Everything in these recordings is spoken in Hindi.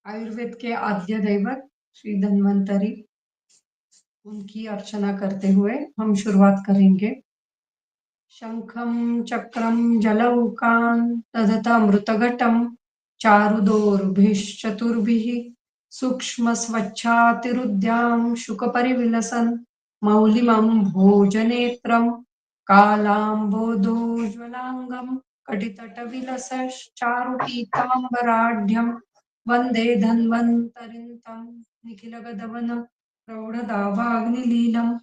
आयुर्वेद के आद्य दैवत श्री धन्वंतरी, उनकी अर्चना करते हुए हम शुरुआत करेंगे। शंखं चक्रं जलौकान् दधतमृतघटं चारुदोर्भिश्चतुर्भिः सूक्ष्मस्वच्छातिरुद्यां शुकपरिविलसन् मौलिमं भोजनेत्रं कालाम्बोदोज्ज्वलाङ्गं कटितटविलसश्चारुपीताम्बराढ्यं वन्दे धन्वन्तरिं तं निखिलगदवनं प्रौढ़दावाग्निलीलम्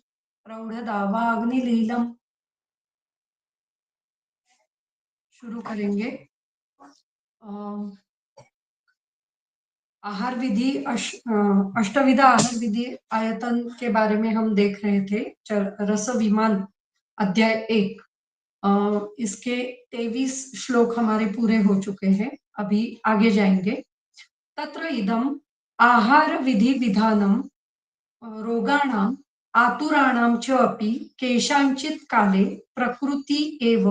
शुरू करेंगे। आहार विधि अष्टविधा आहार विधि आयतन के बारे में हम देख रहे थे। रस विमान अध्याय 1, इसके 23 श्लोक हमारे पूरे हो चुके हैं। अभी आगे जाएंगे। तत्र इदम आहार विधि विधानम रोगाणाम आतुराणाम च अपि केषांचित् काले प्रकृति एव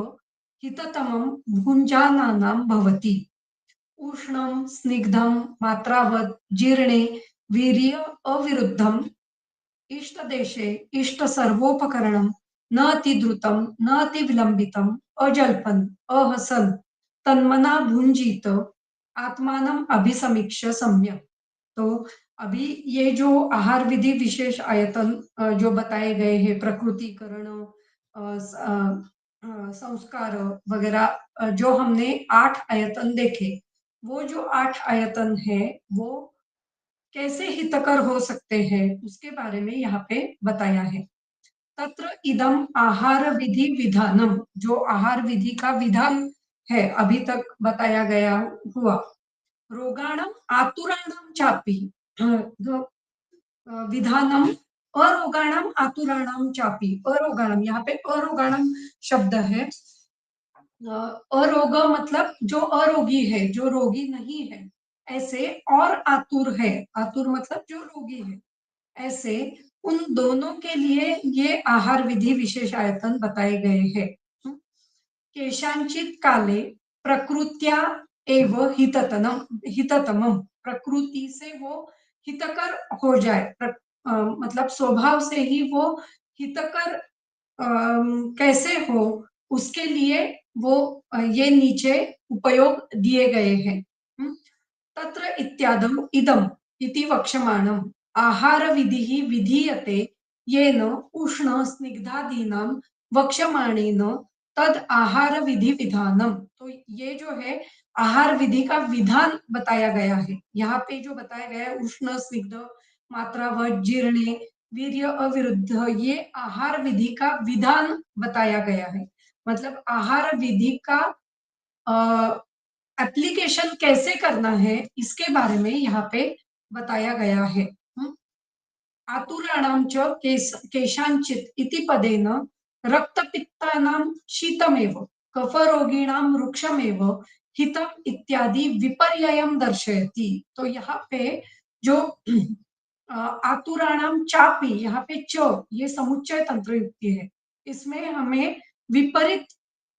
हिततमं भुञ्जानानां भवति। उष्णं स्निग्धं मात्रावत् जीर्णे वीर्य अविरुद्धम् इष्टदेशे इष्ट सर्वोपकरणं न अतिद्रुतं न अतिविलंबितम् अजल्पन् अहसन् तन्मना भुंजीत आत्मानम अभिसमीक्ष्य सम्यक। तो अभी ये जो आहार विधि विशेष आयतन जो बताए गए हैं, प्रकृतिकरण, संस्कार वगैरह, जो हमने 8 आयतन देखे, वो जो 8 आयतन है वो कैसे हितकर हो सकते हैं उसके बारे में यहाँ पे बताया है। तत्र इदम आहार विधि विधानम, जो आहार विधि का विधान है अभी तक बताया गया हुआ। रोगाणम आतुराणम चापी, जो विधानम अरोगाणम आतुराणम चापी, अरोगाणम, यहाँ पे अरोगाणम शब्द है। अरोग मतलब जो अरोगी है, जो रोगी नहीं है, ऐसे, और आतुर है, आतुर मतलब जो रोगी है, ऐसे उन दोनों के लिए ये आहार विधि विशेष आयतन बताए गए हैं। केशांचित काले प्रकृत्या एव हिततमम, प्रकृति से वो हितकर हो जाए, मतलब स्वभाव से ही वो हितकर कैसे हो, उसके लिए वो ये नीचे उपयोग दिए गए हैं। तत्र इत्यादम इदम इति वक्ष्यमाणम आहार विधि विधीयते येन उष्ण स्निग्धादीनां वक्ष्यमाणेन तद आहार विधि विधानम। तो ये जो है आहार विधि का विधान बताया गया है। यहाँ पे जो बताया गया है उष्ण स्निग्ध मात्रावत जीर्णे वीर्य अविरुद्ध, ये आहार विधि का विधान बताया गया है। मतलब आहार विधि का एप्लीकेशन कैसे करना है इसके बारे में यहाँ पे बताया गया है। आतुराणां च केशांचित् इति पदेन रक्तपित्तानां शीतमेव कफरोगिणां रुक्षमेव हितम इत्यादि विपर्ययम दर्शयति। तो यहाँ पे जो आतुराणां चापी, यहाँ पे च ये समुच्चय तंत्र युक्ति है, इसमें हमें विपरीत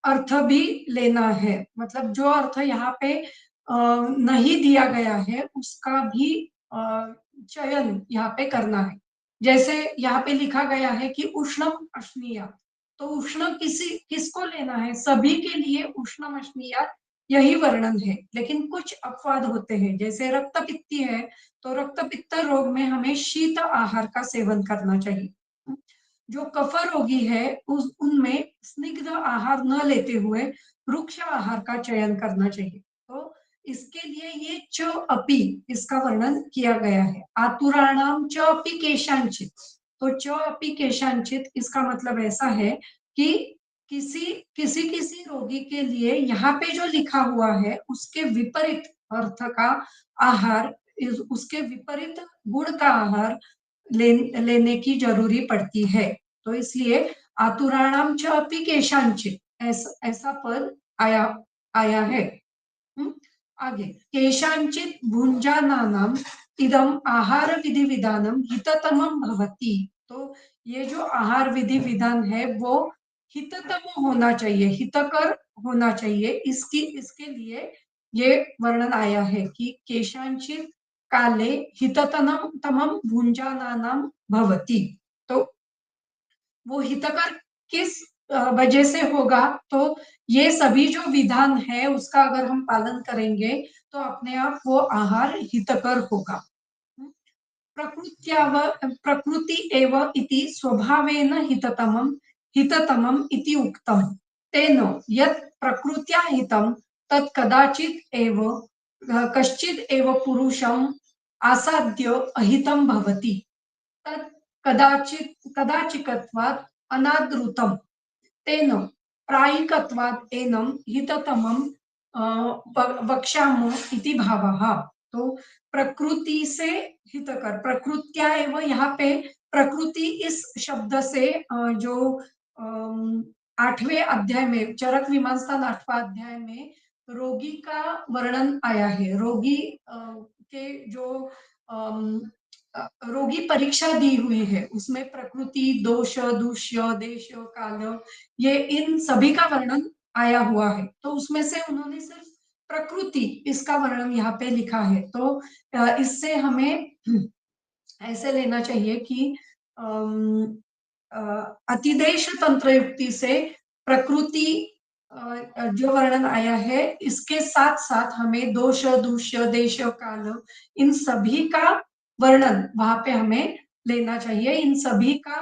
अर्थ भी लेना है। मतलब जो अर्थ यहाँ पे नहीं दिया गया है उसका भी चयन यहाँ पे करना है। जैसे यहाँ पे लिखा गया है कि उष्णम अश्नीया, तो उष्ण किसको लेना है? सभी के लिए उष्णम अश्नीया यही वर्णन है। लेकिन कुछ अपवाद होते हैं, जैसे रक्तपित्ती है तो रक्तपित्त रोग में हमें शीत आहार का सेवन करना चाहिए। जो कफ रोगी है उनमें स्निग्ध आहार न लेते हुए रुक्ष आहार का चयन करना चाहिए। तो इसके लिए ये च अपि, इसका वर्णन किया गया है। आतुराणाम च अपि केशांचित, तो च अपि केशांचित इसका मतलब ऐसा है कि किसी किसी किसी रोगी के लिए यहाँ पे जो लिखा हुआ है उसके विपरीत अर्थ का आहार, उसके विपरीत गुण का आहार लेने की जरूरी पड़ती है। तो इसलिए आतुराणाम च अपि केशांचित, ऐसा पद आया आया है। आगे केशांचित भुंजानानाम इदम आहार विधि विधानम हिततमम भवति। तो ये जो आहार विधि विधान है वो हिततम होना चाहिए, हितकर होना चाहिए। इसके लिए ये वर्णन आया है कि केशांचित काले हिततनं तमं भुञ्जानानां भवति। तो वो हितकर किस वजह से होगा, तो ये सभी जो विधान है उसका अगर हम पालन करेंगे तो अपने आप वो आहार हितकर होगा। प्रकृत्याव प्रकृति एव इति स्वभावेन हिततमम् इति उक्तम्। तेन यत् प्रकृत्या हितं तत् कदाचित् एव कश्चित् एव पुरुषम् आसाद्य अहितं भवति। तत् कदाचिकत्वात् अनादृतम्। तेन प्रायिकत्वात् एनं हिततमं वक्ष्यामः इति भावः। तो प्रकृति से हितकर, प्रकृत्या एव यहाँ पे प्रकृति इस शब्द से जो 8वें अध्याय में चरक विमानस्थान 8वां अध्याय में रोगी का वर्णन आया है। रोगी के जो रोगी परीक्षा दी हुई है उसमें प्रकृति, दोष, दूष्य, देश, काल, ये इन सभी का वर्णन आया हुआ है। तो उसमें से उन्होंने सिर्फ प्रकृति इसका वर्णन यहाँ पे लिखा है। तो इससे हमें ऐसे लेना चाहिए कि अतिदेश तंत्र युक्ति से प्रकृति जो वर्णन आया है इसके साथ साथ हमें दोष, दूष्य, देश, काल, इन सभी का वर्णन वहां पे हमें लेना चाहिए। इन सभी का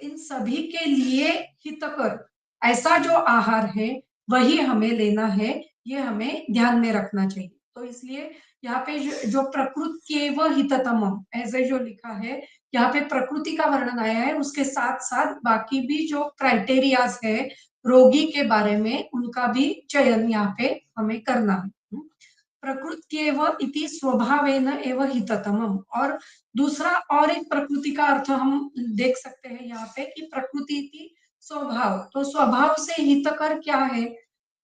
इन सभी के लिए हितकर ऐसा जो आहार है वही हमें लेना है, ये हमें ध्यान में रखना चाहिए। तो इसलिए यहाँ पे जो प्रकृत्येव हिततमम् ऐसे जो लिखा है, यहाँ पे प्रकृति का वर्णन आया है, उसके साथ साथ बाकी भी जो क्राइटेरियाज है रोगी के बारे में उनका भी चयन यहाँ पे हमें करना है। प्रकृत्येव इति स्वभावेन एव हिततमम्। और दूसरा और एक प्रकृति का अर्थ हम देख सकते हैं यहाँ पे कि प्रकृति इति स्वभाव। तो स्वभाव से हितकर क्या है,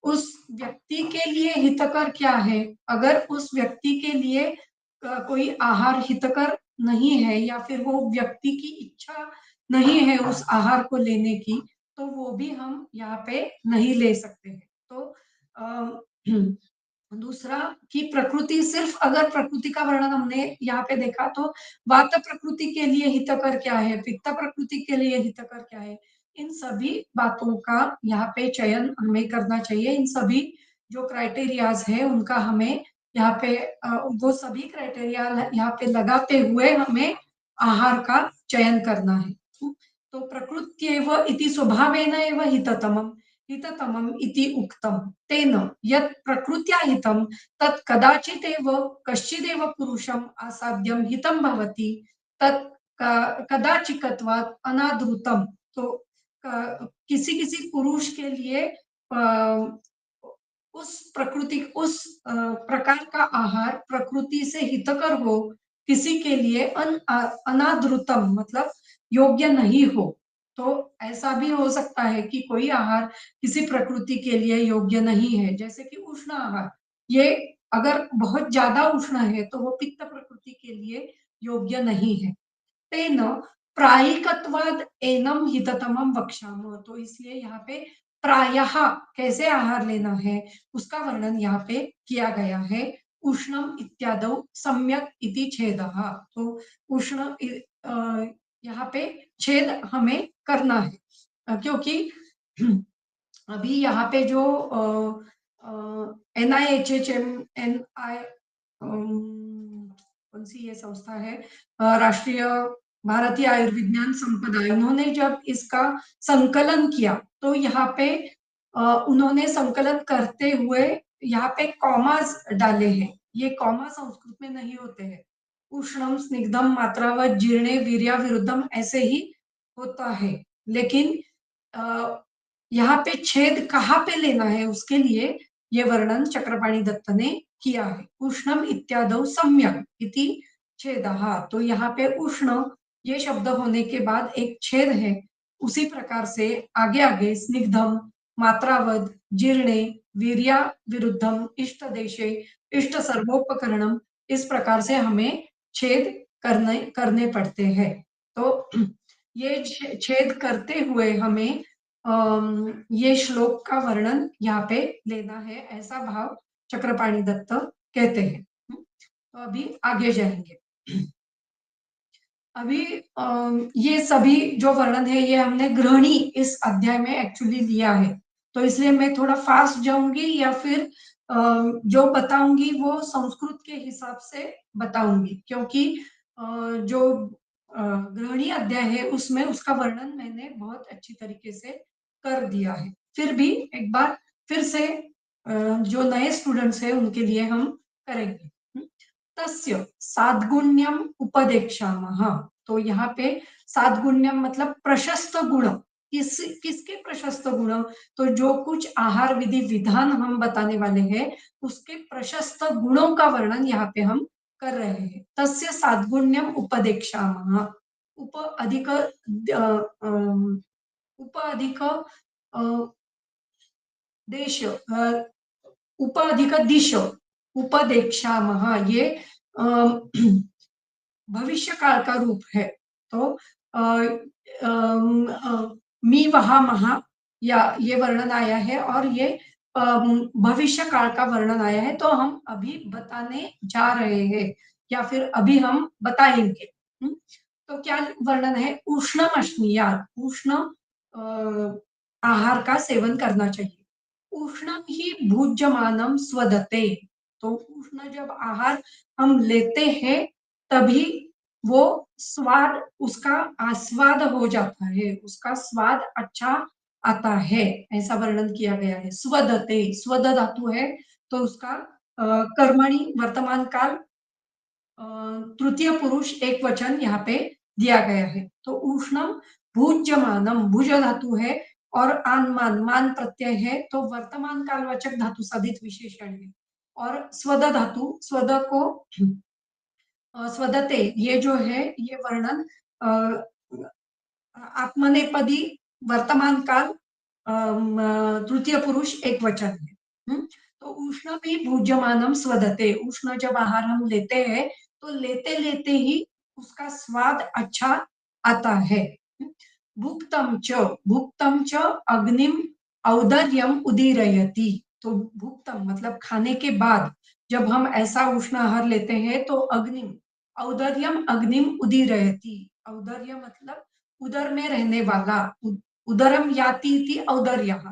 उस व्यक्ति के लिए हितकर क्या है। अगर उस व्यक्ति के लिए कोई आहार हितकर नहीं है या फिर वो व्यक्ति की इच्छा नहीं है उस आहार को लेने की, तो वो भी हम यहाँ पे नहीं ले सकते हैं। तो दूसरा कि प्रकृति, सिर्फ अगर प्रकृति का वर्णन हमने यहाँ पे देखा तो वात प्रकृति के लिए हितकर क्या है, पित्त प्रकृति के लिए हितकर क्या है, इन सभी बातों का यहाँ पे चयन हमें करना चाहिए। इन सभी जो क्राइटेरियाज है उनका हमें यहाँ पे वो सभी क्राइटेरिया यहाँ पे लगाते हुए हमें आहार का चयन करना है। तो प्रकृत्येव इति स्वभावेन एव हिततमम् इति उक्तम्। तेन यत् प्रकृत्या हितं तत् कदाचिदेव कश्चिदेव पुरुषम् आसाद्यं हितं भवति। तत् कदाचिकत्वात् अनादृतम्। तो किसी किसी पुरुष के लिए उस प्रकार का आहार प्रकृति से हितकर हो, किसी के लिए अनादृतम मतलब योग्य नहीं हो। तो ऐसा भी हो सकता है कि कोई आहार किसी प्रकृति के लिए योग्य नहीं है, जैसे कि उष्ण आहार, ये अगर बहुत ज्यादा उष्ण है तो वो पित्त प्रकृति के लिए योग्य नहीं है। तेन प्रायिकत्वाद एनम हिततमम वक्ष्यामः। तो इसलिए यहाँ पे प्रायः कैसे आहार लेना है उसका वर्णन यहाँ पे किया गया है। उष्णम इत्यादौ सम्यक इति छेदः। तो उष्ण यहाँ पे छेद हमें करना है, क्योंकि अभी यहाँ पे जो NIHHM NI कौन सी ये संस्था है, राष्ट्रीय भारतीय आयुर्विज्ञान संपदा, इन्होंने जब इसका संकलन किया तो यहाँ पे उन्होंने संकलन करते हुए यहाँ पे कॉमास डाले हैं। ये कॉमा संस्कृत में नहीं होते हैं। उष्णम, स्निग्धम, मात्रावत, जीर्णे, वीर्या विरुद्धम ऐसे ही होता है। लेकिन यहाँ पे छेद कहाँ पे लेना है उसके लिए ये वर्णन चक्रपाणि दत्त ने किया है। उष्णम इत्यादौ सम्यक इति छेदः। तो यहाँ पे उष्ण ये शब्द होने के बाद एक छेद है, उसी प्रकार से आगे आगे स्निग्धम, मात्रावद, जीर्णे, वीर्या विरुद्धम, इष्ट देशे, इष्ट सर्वोपकरणम, इस प्रकार से हमें छेद करने पड़ते हैं। तो ये छेद करते हुए हमें ये श्लोक का वर्णन यहाँ पे लेना है, ऐसा भाव चक्रपाणि दत्त कहते हैं। तो अभी आगे जाएंगे। अभी ये सभी जो वर्णन है ये हमने गृहिणी इस अध्याय में एक्चुअली लिया है, तो इसलिए मैं थोड़ा फास्ट जाऊंगी या फिर जो बताऊंगी वो संस्कृत के हिसाब से बताऊंगी, क्योंकि जो गृहिणी अध्याय है उसमें उसका वर्णन मैंने बहुत अच्छी तरीके से कर दिया है। फिर भी एक बार फिर से जो नए स्टूडेंट्स हैं उनके लिए हम करेंगे। तस्य साद्गुण्यम उपदेक्षामः। तो यहाँ पे साद्गुण्यम मतलब प्रशस्त गुण। किसके प्रशस्त गुण? तो जो कुछ आहार विधि विधान हम बताने वाले हैं उसके प्रशस्त गुणों का वर्णन यहाँ पे हम कर रहे हैं। तस्य साद्गुण्यम उपदेक्षामः। उप अधिक उप अधिक देश उप अधिक दिश उपदेक्षामः, ये भविष्य काल का रूप है। तो मी वहा महा या ये वर्णन आया है और ये भविष्य काल का वर्णन आया है, तो हम अभी बताने जा रहे हैं या फिर अभी हम बताएंगे। तो क्या वर्णन है? उष्ण अश्नीयात, उष्ण आहार का सेवन करना चाहिए। उष्णम ही भुज्यमानम स्वदते। तो उष्ण जब आहार हम लेते हैं तभी वो स्वाद, उसका आस्वाद हो जाता है, उसका स्वाद अच्छा आता है, ऐसा वर्णन किया गया है। स्वदते, स्वद धातु है तो उसका कर्मणि वर्तमान काल तृतीय पुरुष एक वचन यहाँ पे दिया गया है। तो उष्णम भुज्यमानम, भुज धातु है और आन मान, मान प्रत्यय है, तो वर्तमान कालवाचक धातु साधित विशेषण है। और स्वद धातु, स्वद को स्वदते, ये जो है ये वर्णन आत्मनेपदी वर्तमान काल तृतीय पुरुष एक वचन है। तो उष्ण भी भुज्यमानम स्वदते, उष्ण जब आहार हम लेते हैं तो लेते लेते ही उसका स्वाद अच्छा आता है। भुक्तम च अग्निम औदर्यम उदीरयति। तो भुक्तम मतलब खाने के बाद जब हम ऐसा उष्ण आहार लेते हैं तो अग्निम, औदर्यम अग्निम उदीरयति। औदर्य मतलब उदर में रहने वाला, उदरम याति इति औदर्यः।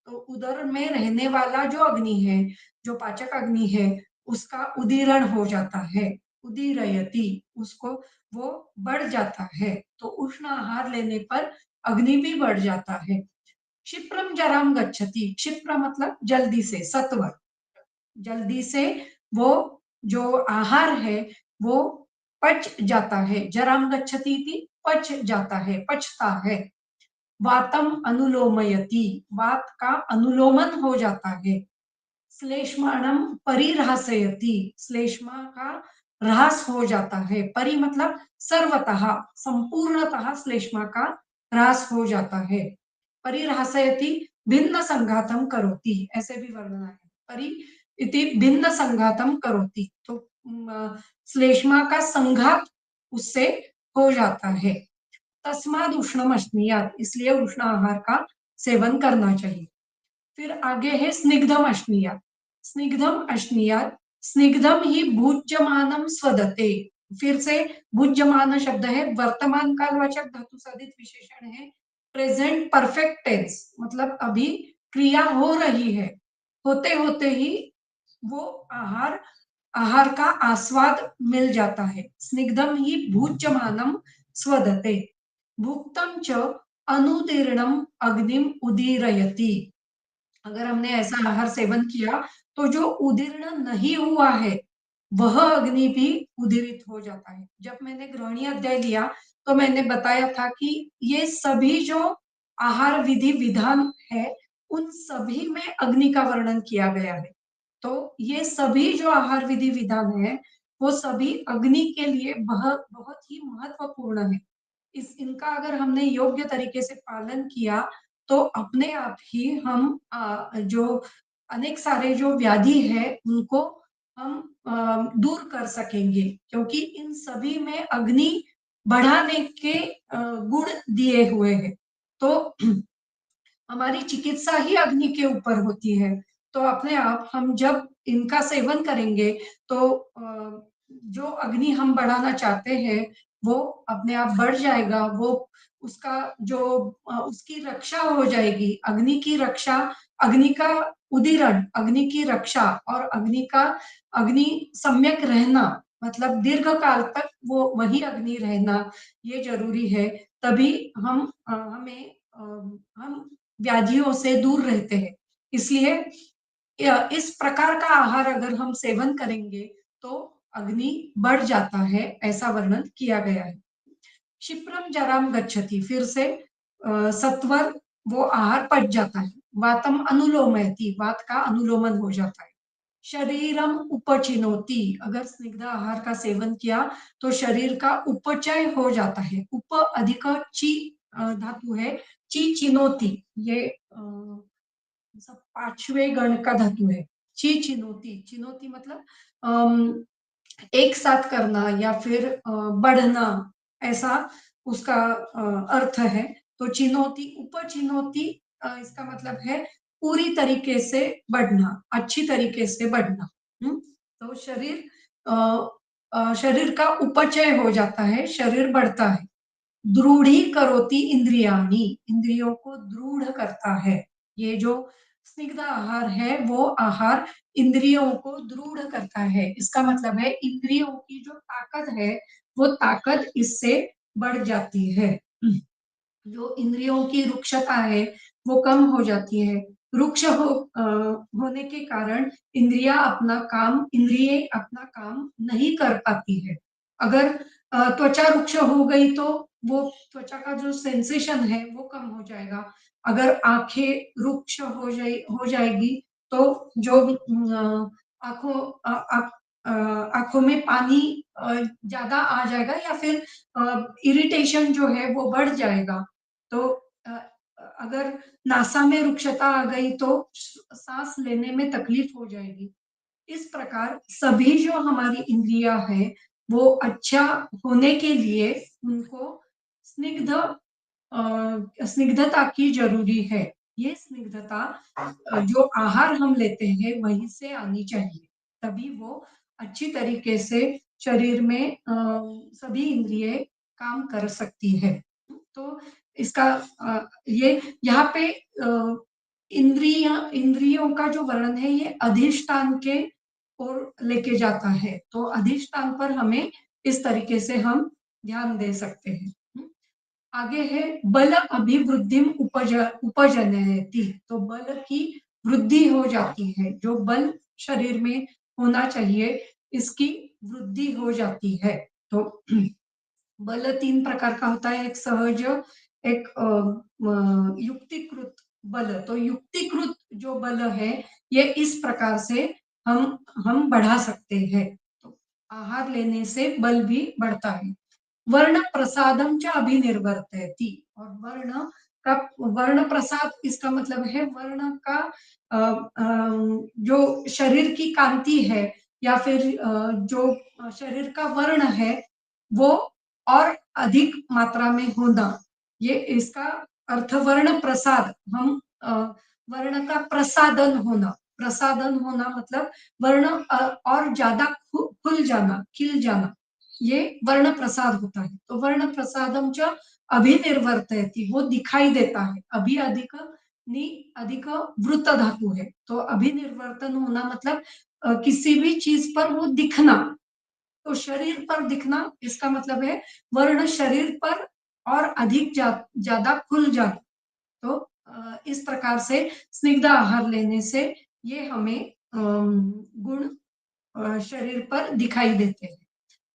तो उदर में रहने वाला जो अग्नि है, जो पाचक अग्नि है, उसका उदीरण हो जाता है, उदीरयति, उसको वो बढ़ जाता है। तो उष्ण आहार लेने पर अग्नि भी बढ़ जाता है। क्षिप्रम जराम गच्छति, क्षिप्र मतलब जल्दी से, सत्वर, जल्दी से वो जो आहार है वो पच जाता है। जराम गच्छति थी, पच जाता है, पचता है। वातम अनुलोमयति, वात का अनुलोमन हो जाता है। श्लेष्माणम परिरहसयति, श्लेष्मा का ह्रास हो जाता है। परि मतलब सर्वतः, संपूर्णतः श्लेष्मा का ह्रास हो जाता है। परिरहसयति भिन्न संघातम करोति, ऐसे भी वर्णन है। परि इति भिन्न संघातम करोति, तो श्लेष्मा का संघात उससे हो जाता है। तस्माद उष्णम अश्नीयात, इसलिए उष्ण आहार का सेवन करना चाहिए। फिर आगे है स्निग्धम अश्नीयात। स्निग्धम अश्नीयात, स्निग्धम ही भुज्यमानम स्वदते। फिर से भुज्यमान शब्द है, वर्तमान कालवाचक धातु साधित विशेषण है। प्रेजेंट परफेक्ट टेंस मतलब अभी क्रिया हो रही है, होते होते ही वो आहार, आहार का आस्वाद मिल जाता है। स्निग्धम ही भुज्यमानम स्वदते। भुक्तम च अनुदीर्णम अग्निम उदीरयति। अगर हमने ऐसा आहार सेवन किया तो जो उदीर्ण नहीं हुआ है वह अग्नि भी उदीरित हो जाता है। जब मैंने गृहिणी अध्याय लिया तो मैंने बताया था कि ये सभी जो आहार विधि विधान है उन सभी में अग्नि का वर्णन किया गया है। तो ये सभी जो आहार विधि विधान है वो सभी अग्नि के लिए बहुत बहुत ही महत्वपूर्ण है। इस इनका अगर हमने योग्य तरीके से पालन किया तो अपने आप ही हम जो अनेक सारे जो व्याधि है उनको हम दूर कर सकेंगे, क्योंकि इन सभी में अग्नि बढ़ाने के गुण दिए हुए हैं। तो हमारी चिकित्सा ही अग्नि के ऊपर होती है। तो अपने आप हम जब इनका सेवन करेंगे तो जो अग्नि हम बढ़ाना चाहते हैं, वो अपने आप बढ़ जाएगा। वो उसका जो उसकी रक्षा हो जाएगी। अग्नि की रक्षा, अग्नि का उदीरण, अग्नि की रक्षा और अग्नि सम्यक रहना, मतलब दीर्घ काल तक वो वही अग्नि रहना, ये ज़रूरी है। तभी हम व्याधियों से दूर रहते हैं। इसलिए इस प्रकार का आहार अगर हम सेवन करेंगे, तो अग्नि बढ़ जाता है, ऐसा वर्णन किया गया है। क्षिप्रम जराम गच्छति, फिर से सत्वर वो आहार पच जाता है। वातम अनुलोमयति, वात का अनुलोमन हो जाता है। शरीरम उपचिनोति, अगर स्निग्ध आहार का सेवन किया तो शरीर का उपचय हो जाता है। उप अधिक ची धातु है, ची चिनोति, ये सब पांचवें गण का धातु है। ची चिनोती, चिनोती मतलब एक साथ करना या फिर बढ़ना, ऐसा उसका अर्थ है। तो चिनोती, उपचिनोती, इसका मतलब है पूरी तरीके से बढ़ना, अच्छी तरीके से बढ़ना। तो शरीर का उपचय हो जाता है, शरीर बढ़ता है। दृढ़ी करोति इंद्रियाणि, इंद्रियों को दृढ़ करता है। ये जो स्निग्ध आहार है, वो आहार इंद्रियों को दृढ़ करता है। इसका मतलब है इंद्रियों की जो ताकत है, वो ताकत इससे बढ़ जाती है। जो इंद्रियों की रुक्षता है, वो कम हो जाती है। होने के कारण इंद्रिय अपना काम नहीं कर पाती है। अगर त्वचा रुक्ष हो गई तो वो त्वचा का जो सेंसेशन है वो कम हो जाएगा। अगर आंखें रुक्ष हो जाएगी तो जो आंखों आंखों में पानी ज्यादा आ जाएगा, या फिर इरिटेशन जो है वो बढ़ जाएगा। तो अगर नासा में रुक्षता आ गई तो सांस लेने में तकलीफ हो जाएगी। इस प्रकार सभी जो हमारी इंद्रियां हैं, वो अच्छा होने के लिए उनको स्निग्धता की जरूरी है। ये स्निग्धता जो आहार हम लेते हैं वहीं से आनी चाहिए, तभी वो अच्छी तरीके से शरीर में सभी इंद्रिय काम कर सकती है। तो इसका ये यहाँ पे इंद्रियों का जो वर्णन है, ये अधिष्ठान के ओर लेके जाता है। तो अधिष्ठान पर हमें इस तरीके से हम ध्यान दे सकते हैं। आगे है बल अभिवृद्धि उपजनयति, तो बल की वृद्धि हो जाती है। जो बल शरीर में होना चाहिए, इसकी वृद्धि हो जाती है। तो बल तीन प्रकार का होता है, एक सहज, एक युक्तिकृत बल। तो युक्तिकृत जो बल है, ये इस प्रकार से हम बढ़ा सकते हैं। तो आहार लेने से बल भी बढ़ता है। वर्ण प्रसादम च अभिनिर्वर्तयति, और वर्ण प्रसाद, इसका मतलब है वर्ण का जो शरीर की कांति है, या फिर जो शरीर का वर्ण है, वो और अधिक मात्रा में होना, ये इसका अर्थ वर्ण प्रसाद। हम वर्ण का प्रसादन होना मतलब वर्ण और ज्यादा खुल जाना, खिल जाना, ये वर्ण प्रसाद होता है। तो वर्ण प्रसादम च अभिनिर्वर्तयति, वो दिखाई देता है। अधिक वृत्त धातु है, तो अभिनिर्वर्तन होना मतलब किसी भी चीज पर वो दिखना। तो शरीर पर दिखना, इसका मतलब है वर्ण शरीर पर और अधिक ज्यादा खुल जाना। तो इस प्रकार से स्निग्ध आहार लेने से ये हमें गुण शरीर पर दिखाई देते हैं।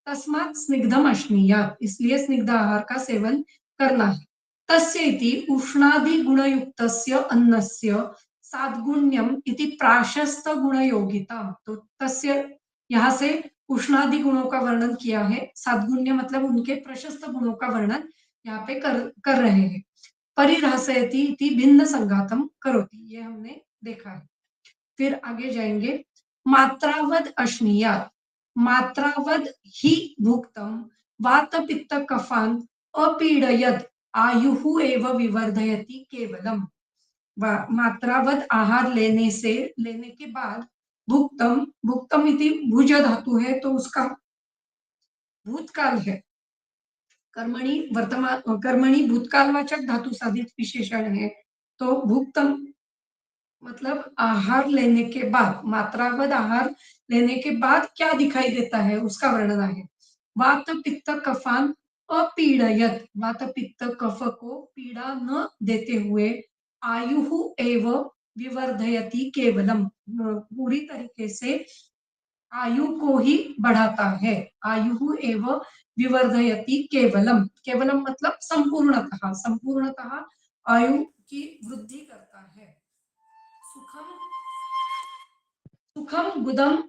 तस्मात् स्निग्धम अश्नीयात्, इसलिए स्निग्ध आहार का सेवन करना है। तस्य इति उष्णादि गुणयुक्तस्य अन्नस्य साद्गुण्यम इति प्राशस्त गुणयोगिता। तो तस्य, यहाँ से उष्णादि गुणों का वर्णन किया है। साद्गुण्य मतलब उनके प्रशस्त गुणों का वर्णन यहाँ पे कर रहे हैं। परिरहसयति इति भिन्न संघातम करोति, ये हमने देखा है। फिर आगे जाएंगे। मात्रावद अश्नीयात, मात्रावद ही भुक्तम वात पित्त कफान अपीडयत आयुः एव विवर्धयति केवलम। मात्रावत आहार लेने के बाद भुक्तम, भुक्तम इति भुज धातु है तो उसका भूतकाल है। कर्मणि वर्तमान, कर्मणि भूतकालवाचक धातु साधित विशेषण है। तो भुक्तम मतलब आहार लेने के बाद, मात्रावद आहार लेने के बाद क्या दिखाई देता है उसका वर्णन है। वात पित्त कफान अपीडयत, वात पित्त कफ को पीड़ा न देते हुए आयु एव विवर्धयति केवलम, पूरी तरीके से आयु को ही बढ़ाता है। आयु एव विवर्धयति केवलम, केवलम मतलब संपूर्णतः, संपूर्णतः आयु की वृद्धि करता है। सुखम, सुखम गुदम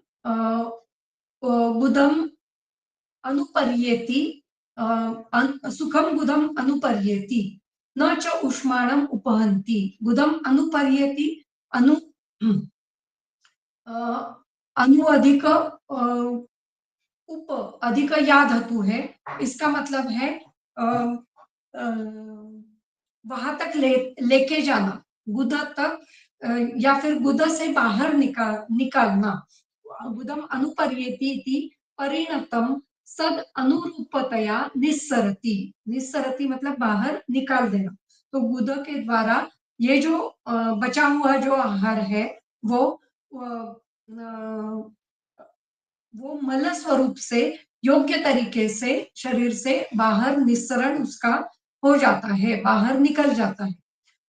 गुदम अनुपर्येति, सुखम गुदम अनुपर्येति न च उष्माणम उपहन्ति। गुदम अनुपर्येति, अनु अनु अधिक उप अधिक या धातु है, इसका मतलब है वहां तक लेके जाना, गुदा तक, या फिर गुदा से बाहर निकालना। गुदम अनुपर्येति परिणतम सद अनुरूपतया निस्सरति, निस्सरति मतलब बाहर निकाल देना। तो गुदा के द्वारा ये जो बचा हुआ जो आहार है वो वो मल स्वरूप से योग्य तरीके से शरीर से बाहर निस्सरण उसका हो जाता है, बाहर निकल जाता है।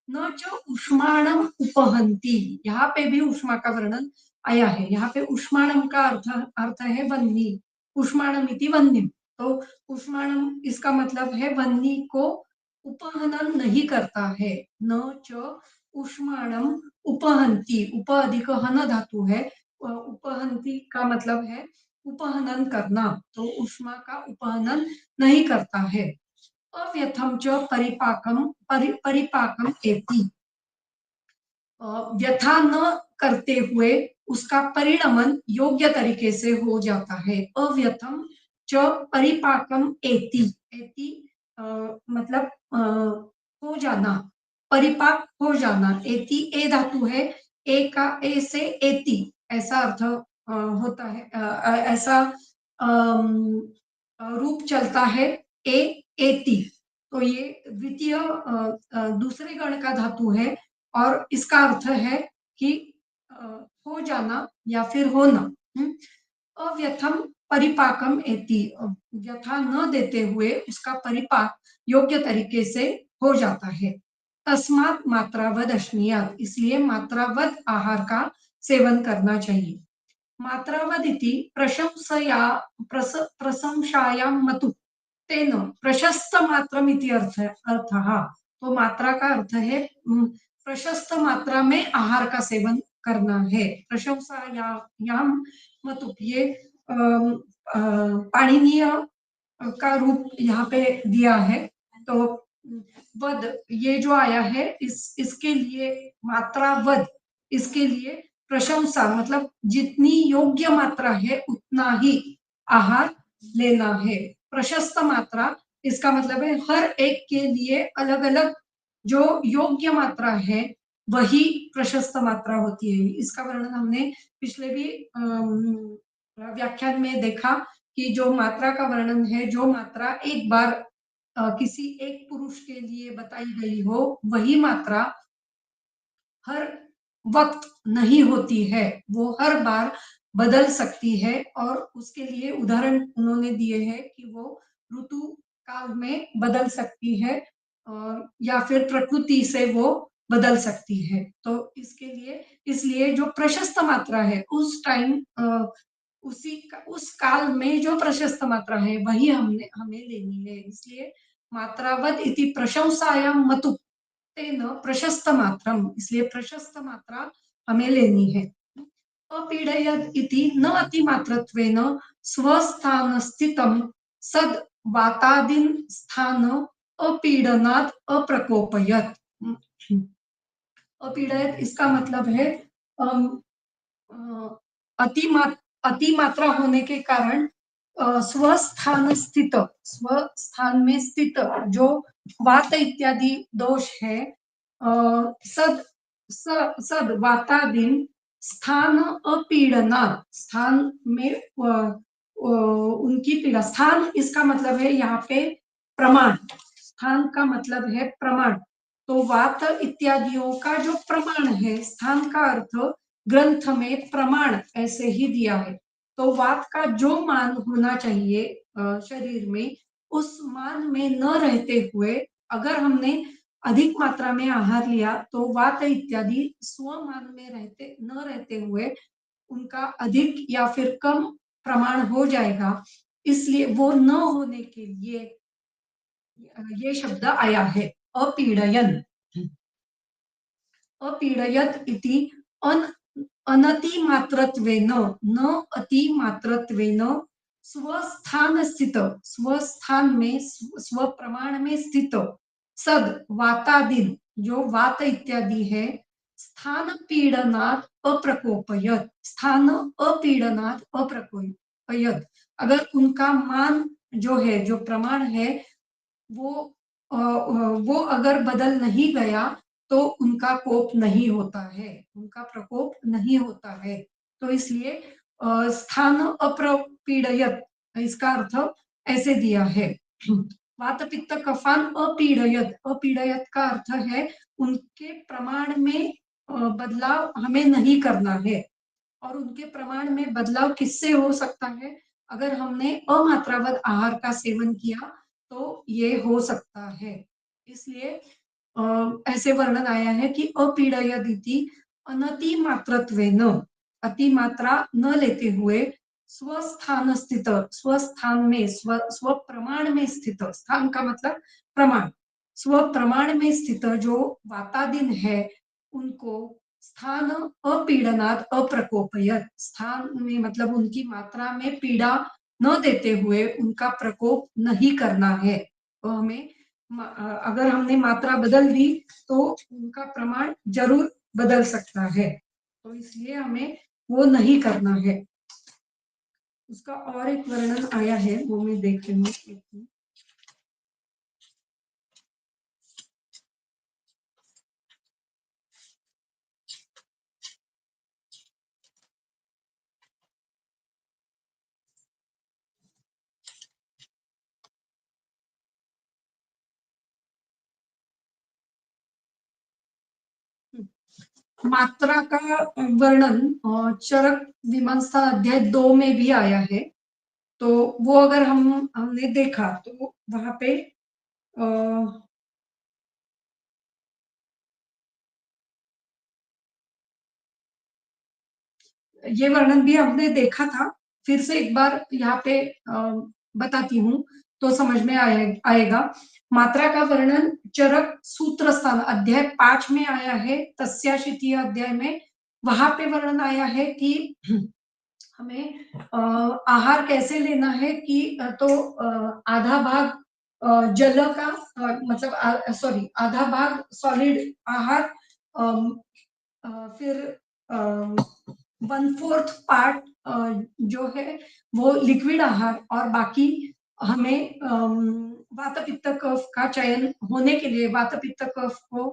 न जो उष्माणम उपहंती, यहाँ पे भी उष्मा का वर्णन आया है। यहाँ पे उष्माणम का अर्थ है वन्नी, उष्माणम इति वन्नी। तो उष्माणम इसका मतलब है वन्नी को उपहनन नहीं करता है। न च उष्माणम उपहंती, उप अधिक हन धातु है, उपहंती का मतलब है उपहनन करना, तो उष्मा का उपहनन नहीं करता है। अव्यथम च परिपाकम, परिपाकम एति, व्यथा न करते हुए उसका परिणमन योग्य तरीके से हो जाता है। अव्यथम च परिपाकम एति, एति मतलब हो जाना, परिपाक हो जाना। एति ए धातु है, ए का ए से एति ऐसा अर्थ होता है, ऐसा रूप चलता है ए एति। तो ये द्वितीय दूसरे गण का धातु है और इसका अर्थ है कि हो जाना या फिर होना। अव्यथम परिपाकम एति, व्यथा न देते हुए उसका परिपाक योग्य तरीके से हो जाता है। तस्मात् मात्रावद अश्नीयात, इसलिए मात्रावद आहार का सेवन करना चाहिए। मात्रावदिति प्रशंसया प्रशंसायां मतु तेन प्रशस्त मात्रम इति अर्थः। तो मात्रा का अर्थ है प्रशस्त मात्रा में आहार का सेवन करना है। प्रशंसायां मतु, ये पाणिनीय का रूप यहाँ पे दिया है। तो वद ये जो आया है इसके लिए मात्रा वद, इसके लिए प्रशंसा मतलब जितनी योग्य मात्रा है उतना ही आहार लेना है। प्रशस्त मात्रा इसका मतलब है हर एक के लिए अलग अलग जो योग्य मात्रा है वही प्रशस्त मात्रा होती है। इसका वर्णन हमने पिछले भी व्याख्यान में देखा कि जो मात्रा का वर्णन है, जो मात्रा एक बार किसी एक पुरुष के लिए बताई गई हो वही मात्रा हर वक्त नहीं होती है, वो हर बार बदल सकती है। और उसके लिए उदाहरण उन्होंने दिए हैं कि वो ऋतु काल में बदल सकती है या फिर प्रकृति से वो बदल सकती है। तो इसके लिए, इसलिए जो प्रशस्त मात्रा है उस टाइम उस काल में जो प्रशस्त मात्रा है वही हमें लेनी है। इसलिए मात्रावद इति प्रशंसायां मतु तेन प्रशस्त मात्रम, इसलिए प्रशस्त मात्रा हमें लेनी है। अपीडयत इति न अतिमात्रत्वेन स्वस्थान स्थितम सद वातादिन स्थान अपीडनात् अप्रकोपयत। अपीडयत इसका मतलब है अति मात्रा होने के कारण स्वस्थान स्थित, स्वस्थान में स्थित जो वात इत्यादि दोष है, सद सद वातादिन स्थान अपीड़नात्, स्थान में उनकी पीड़ा, स्थान इसका मतलब है यहाँ पे प्रमाण, स्थान का मतलब है प्रमाण। तो वात इत्यादियों का जो प्रमाण है, स्थान का अर्थ ग्रंथ में प्रमाण ऐसे ही दिया है। तो वात का जो मान होना चाहिए शरीर में, उस मान में न रहते हुए अगर हमने अधिक मात्रा में आहार लिया तो वात इत्यादि स्वमान में रहते न रहते हुए उनका अधिक या फिर कम प्रमाण हो जाएगा। इसलिए वो न होने के लिए ये शब्द आया है, अपीडयन। अपीडयत इति अन अनतिमात्रत्वेन, न अतिमात्रत्वेन स्वस्थान स्थित, स्वस्थान में स्व प्रमाण में स्थित सद वातादिन, जो वात इत्यादि है, स्थान पीड़नात् अप्रकोपयत, स्थान अपीड़नात् अप्रकोपयत, अगर उनका मान जो है, जो प्रमाण है, वो वो अगर बदल नहीं गया तो उनका कोप नहीं होता है, उनका प्रकोप नहीं होता है। तो इसलिए स्थान अप्रपीडयत, इसका अर्थ ऐसे दिया है। वात पित्त कफान अपीडयत, अपीडयत का अर्थ है उनके प्रमाण में बदलाव हमें नहीं करना है। और उनके प्रमाण में बदलाव किससे हो सकता है? अगर हमने अमात्रावत आहार का सेवन किया तो ये हो सकता है। इसलिए ऐसे वर्णन आया है कि अपीडयदिति अनति मात्रत्वेन, अति मात्रा न लेते हुए स्वस्थान स्थित, स्वस्थान में स्व प्रमाण में स्थित, स्थान का मतलब प्रमाण, स्व प्रमाण में स्थित जो वातादिन है, उनको स्थान अपीडनात् अप्रकोपयत, स्थान में मतलब उनकी मात्रा में पीड़ा न देते हुए उनका प्रकोप नहीं करना है। तो हमें अगर हमने मात्रा बदल दी तो उनका प्रमाण जरूर बदल सकता है, तो इसलिए हमें वो नहीं करना है। उसका और एक वर्णन आया है, वो मैं देख रही हूँ। मात्रा का वर्णन चरक मीमांसा अध्याय 2 में भी आया है। तो वो अगर हमने देखा तो वहां पे ये वर्णन भी हमने देखा था, फिर से एक बार यहाँ पे बताती हूँ तो समझ में आएगा। मात्रा का वर्णन चरक सूत्र स्थान अध्याय 5 में आया है, तस्याशीति अध्याय में। वहां पे वर्णन आया है कि हमें आहार कैसे लेना है कि तो आधा भाग जल का मतलब सॉरी, आधा भाग सॉलिड आहार, फिर 1/4 पार्ट जो है वो लिक्विड आहार, और बाकी हमें वात पित्त कफ का चयन होने के लिए, वात पित्त कफ को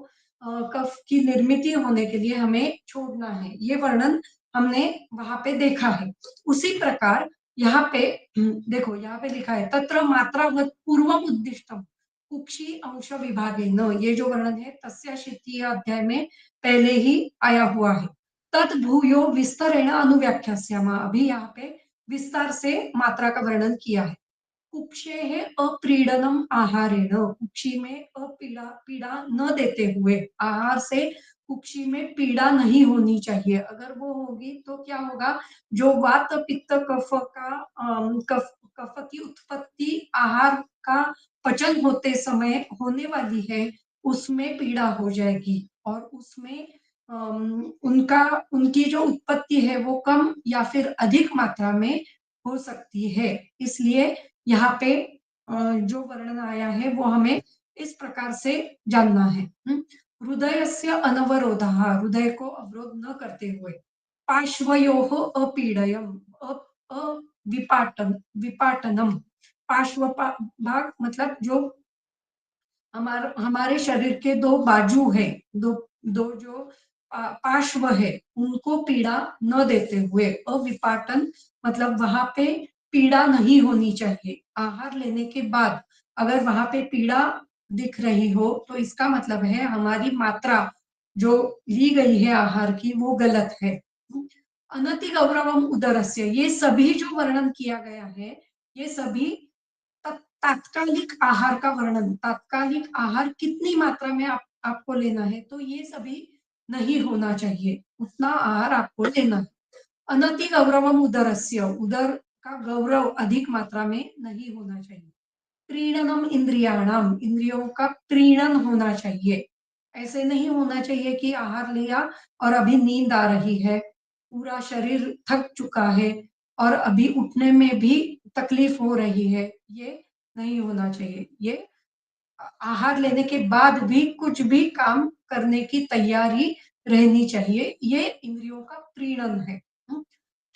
कफ की निर्मित होने के लिए हमें छोड़ना है। ये वर्णन हमने वहां पे देखा है। उसी प्रकार यहाँ पे देखो, यहाँ पे लिखा है तत्र मात्रावत् पूर्वम उद्दिष्टम कुक्षी अंश विभागेन, ये जो वर्णन है तस्याशीति अध्याय में पहले ही आया हुआ है। तद भूयो विस्तरेण अनुव्याख्यास्यामः, अभी यहाँ पे विस्तार से मात्रा का वर्णन किया है। कुक्षे है अप्रीडनम आहारेण, कुक्षी में अपीड़ा पीड़ा न देते हुए, आहार से कुक्षी में पीड़ा नहीं होनी चाहिए। अगर वो होगी तो क्या होगा, जो वात पित्त कफ का कफ की उत्पत्ति आहार का पचन होते समय होने वाली है, उसमें पीड़ा हो जाएगी, और उसमें उनका उनकी जो उत्पत्ति है वो कम या फिर अधिक मात्रा में हो सकती है। इसलिए यहाँ पे जो वर्णन आया है वो हमें इस प्रकार से जानना है। हृदय से अनवरोधः, हृदय को अवरोध न करते हुए, पार्श्वयोः अपीडयम, विपाटन विपाटनम, पार्श्व भाग मतलब जो हमारे शरीर के दो बाजू है, दो दो जो पार्श्व है उनको पीड़ा न देते हुए, अविपाटन मतलब वहां पे पीड़ा नहीं होनी चाहिए। आहार लेने के बाद अगर वहां पे पीड़ा दिख रही हो तो इसका मतलब है हमारी मात्रा जो ली गई है आहार की वो गलत है। अनति गौरवम उदरस्य, ये सभी जो वर्णन किया गया है ये सभी तात्कालिक आहार का वर्णन, तात्कालिक आहार कितनी मात्रा में आपको लेना है, तो ये सभी नहीं होना चाहिए, उतना आहार आपको लेना है। अनति गौरवम उदरस्य, उदर का गौरव अधिक मात्रा में नहीं होना चाहिए। प्रीणनम इंद्रियाणाम, इंद्रियों का प्रीणन होना चाहिए। ऐसे नहीं होना चाहिए कि आहार लिया और अभी नींद आ रही है, पूरा शरीर थक चुका है और अभी उठने में भी तकलीफ हो रही है, ये नहीं होना चाहिए। ये आहार लेने के बाद भी कुछ भी काम करने की तैयारी रहनी चाहिए, ये इंद्रियों का प्रीणन है।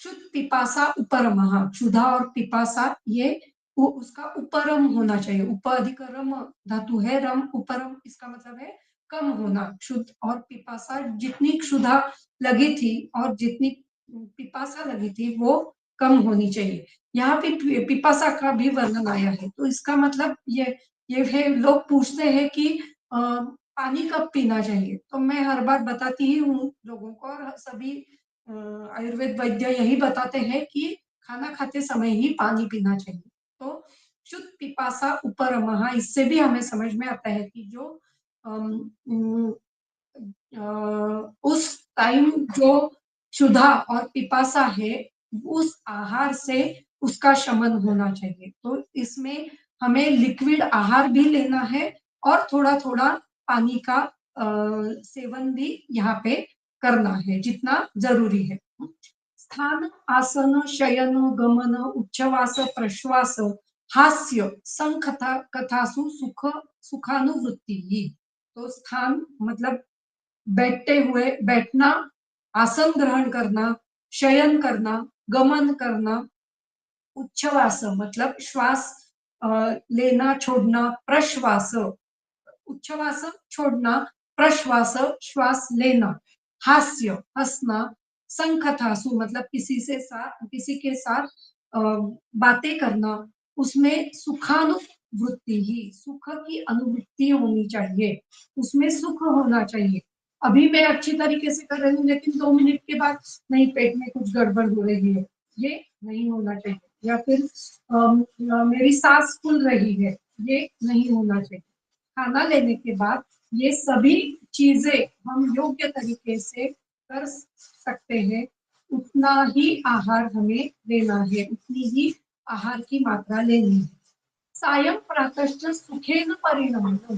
शुद्ध पिपासा उपरमः, क्षुधा और पिपासा ये वो उसका उपरम होना चाहिए। उपअधिकरम धातु है, रम उपरम, इसका मतलब है कम होना। क्षुध और पिपासा, जितनी क्षुधा लगी थी और जितनी पिपासा लगी थी वो कम होनी चाहिए। यहाँ पे पिपासा का भी वर्णन आया है, तो इसका मतलब ये है, लोग पूछते हैं कि पानी कब पीना चाहिए, तो मैं हर बार बताती ही हूँ लोगों को, और सभी आयुर्वेद वैद्य यही बताते हैं कि खाना खाते समय ही पानी पीना चाहिए। तो शुद्ध पिपासा उपरमः, इससे भी हमें समझ में आता है कि जो अम, उम, उस टाइम जो क्षुधा और पिपासा है उस आहार से उसका शमन होना चाहिए। तो इसमें हमें लिक्विड आहार भी लेना है और थोड़ा थोड़ा पानी का सेवन भी यहाँ पे करना है जितना जरूरी है। स्थान, आसन, शयन, गमन, उच्छ्वास, प्रश्वास, हास्य, संकथा कथासु सुखानुभूति। तो स्थान मतलब बैठते हुए बैठना, आसन ग्रहण करना, शयन करना, गमन करना, उच्छ्वास मतलब श्वास लेना छोड़ना, प्रश्वास उच्छ्वास छोड़ना, प्रश्वास श्वास लेना, हास्य हंसना, संकथासु मतलब किसी के साथ अ, बातें करना, उसमें सुखानुभूति ही, सुख की अनुभूति होनी चाहिए, उसमें सुख होना चाहिए। अभी मैं अच्छी तरीके से कर रही हूँ लेकिन 2 मिनट के बाद नहीं, पेट में कुछ गड़बड़ हो रही है, ये नहीं होना चाहिए। या फिर मेरी सांस फूल रही है, ये नहीं होना चाहिए। खाना लेने के बाद ये सभी चीजें हम योग्य तरीके से कर सकते हैं, उतना ही आहार हमें लेना है, उतनी ही आहार की मात्रा लेनी है। सायं प्रातश्च सुखेन परिणम्य,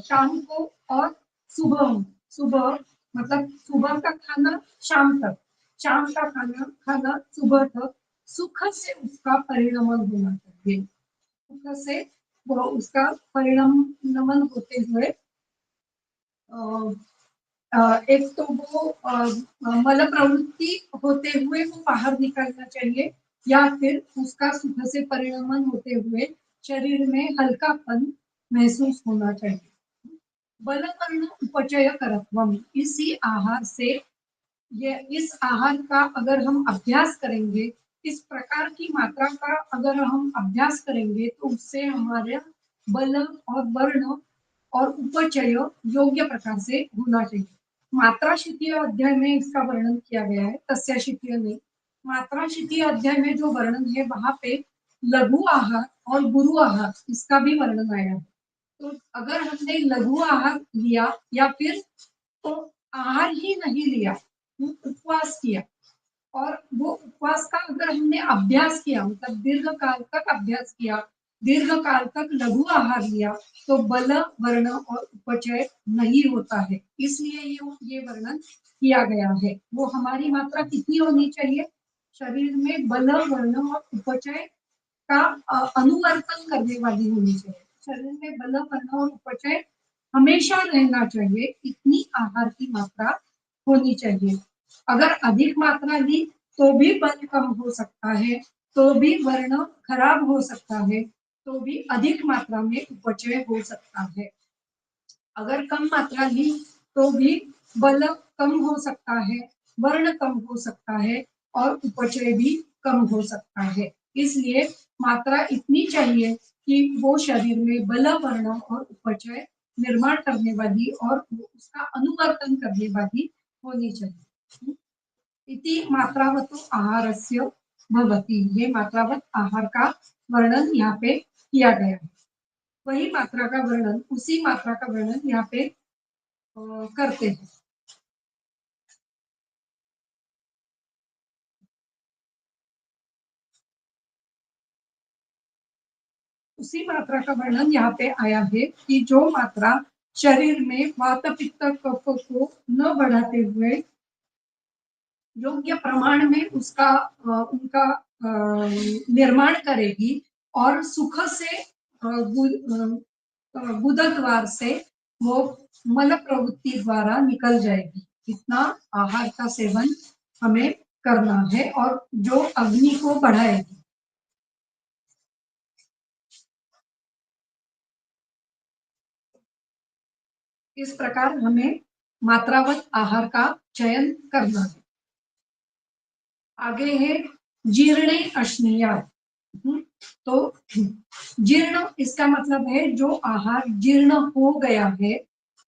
शाम को और सुबह, सुबह मतलब सुबह का खाना शाम तक, शाम का खाना खाना सुबह तक सुख से उसका परिणमन होना चाहिए। सुख से वो उसका परिणाम नमन होते हुए एक तो वो मल प्रवृत्ति होते हुए वो बाहर निकलना चाहिए, या फिर उसका सुख से परिणमन होते हुए शरीर में हल्कापन महसूस होना चाहिए। बलवर्ण उपचय करत्वम, इसी आहार से, ये इस आहार का अगर हम अभ्यास करेंगे, इस प्रकार की मात्रा का अगर हम अभ्यास करेंगे तो उससे हमारे बल और वर्ण और उपचय योग्य प्रकार से होना चाहिए। मात्रा शितीय अध्याय में इसका वर्णन किया गया है, तस्य शितीय नहीं। मात्रा शितीय अध्याय में जो वर्णन है वहां पे लघु आहार और गुरु आहार इसका भी वर्णन आया है। तो अगर हमने लघु आहार लिया या फिर तो आहार ही नहीं लिया, उपवास किया, और वो उपवास का अगर हमने अभ्यास किया मतलब दीर्घ काल तक अभ्यास किया, दीर्घ काल तक लघु आहार लिया, तो बल वर्ण और उपचय नहीं होता है, इसलिए ये वर्णन किया गया है। वो हमारी मात्रा कितनी होनी चाहिए, शरीर में बल वर्ण और उपचय का अनुवर्तन करने वाली होनी चाहिए। शरीर में बल वर्ण और उपचय हमेशा रहना चाहिए, इतनी आहार की मात्रा होनी चाहिए। अगर अधिक मात्रा ली तो भी बल कम हो सकता है, तो भी वर्ण खराब हो सकता है, तो भी अधिक मात्रा में उपचय हो सकता है। अगर कम मात्रा ली तो भी बल कम हो सकता है, वर्ण कम हो सकता है और उपचय भी कम हो सकता है। इसलिए मात्रा इतनी चाहिए कि वो शरीर में बल, वर्ण और उपचय निर्माण करने वाली और उसका अनुवर्तन करने वाली होनी चाहिए। इति मात्रावतो आहारस्य भवति। ये मात्रावत आहार का वर्णन यहाँ पे किया गया है। वही मात्रा का वर्णन, उसी मात्रा का वर्णन यहाँ पे करते हैं। उसी मात्रा का वर्णन यहाँ पे आया है कि जो मात्रा शरीर में वात, पित्त, कफ को न बढ़ाते हुए योग्य प्रमाण में उसका उनका निर्माण करेगी और सुख से गुदद्वार से वो मल प्रवृत्ति द्वारा निकल जाएगी। इतना आहार का सेवन हमें करना है और जो अग्नि को बढ़ाएगी। इस प्रकार हमें मात्रावत आहार का चयन करना है। आगे है जीर्णे अश्निया। तो जीर्ण इसका मतलब है जो आहार जीर्ण हो गया है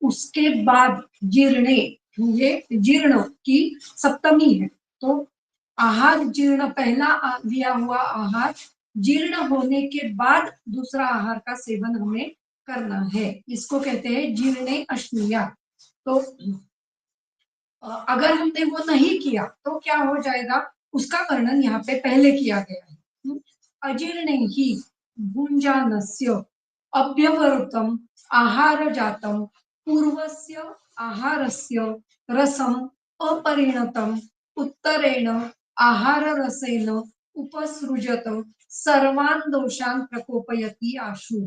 उसके बाद जीर्णे, ये जीर्ण की सप्तमी है। तो आहार जीर्ण, पहला दिया हुआ आहार जीर्ण होने के बाद दूसरा आहार का सेवन हमें करना है, इसको कहते हैं जीर्णे अश्निया। तो अगर हमने वो नहीं किया तो क्या हो जाएगा, उसका वर्णन यहाँ पे पहले किया गया है। अजीर्णे ही भुञ्जानस्य अभ्यवरुतम आहार जातम पूर्वस्य आहारस्य रसम अपरिणतम उत्तरेण आहार रसेन उपसृजत सर्वान् दोषान् प्रकोपयति आशु।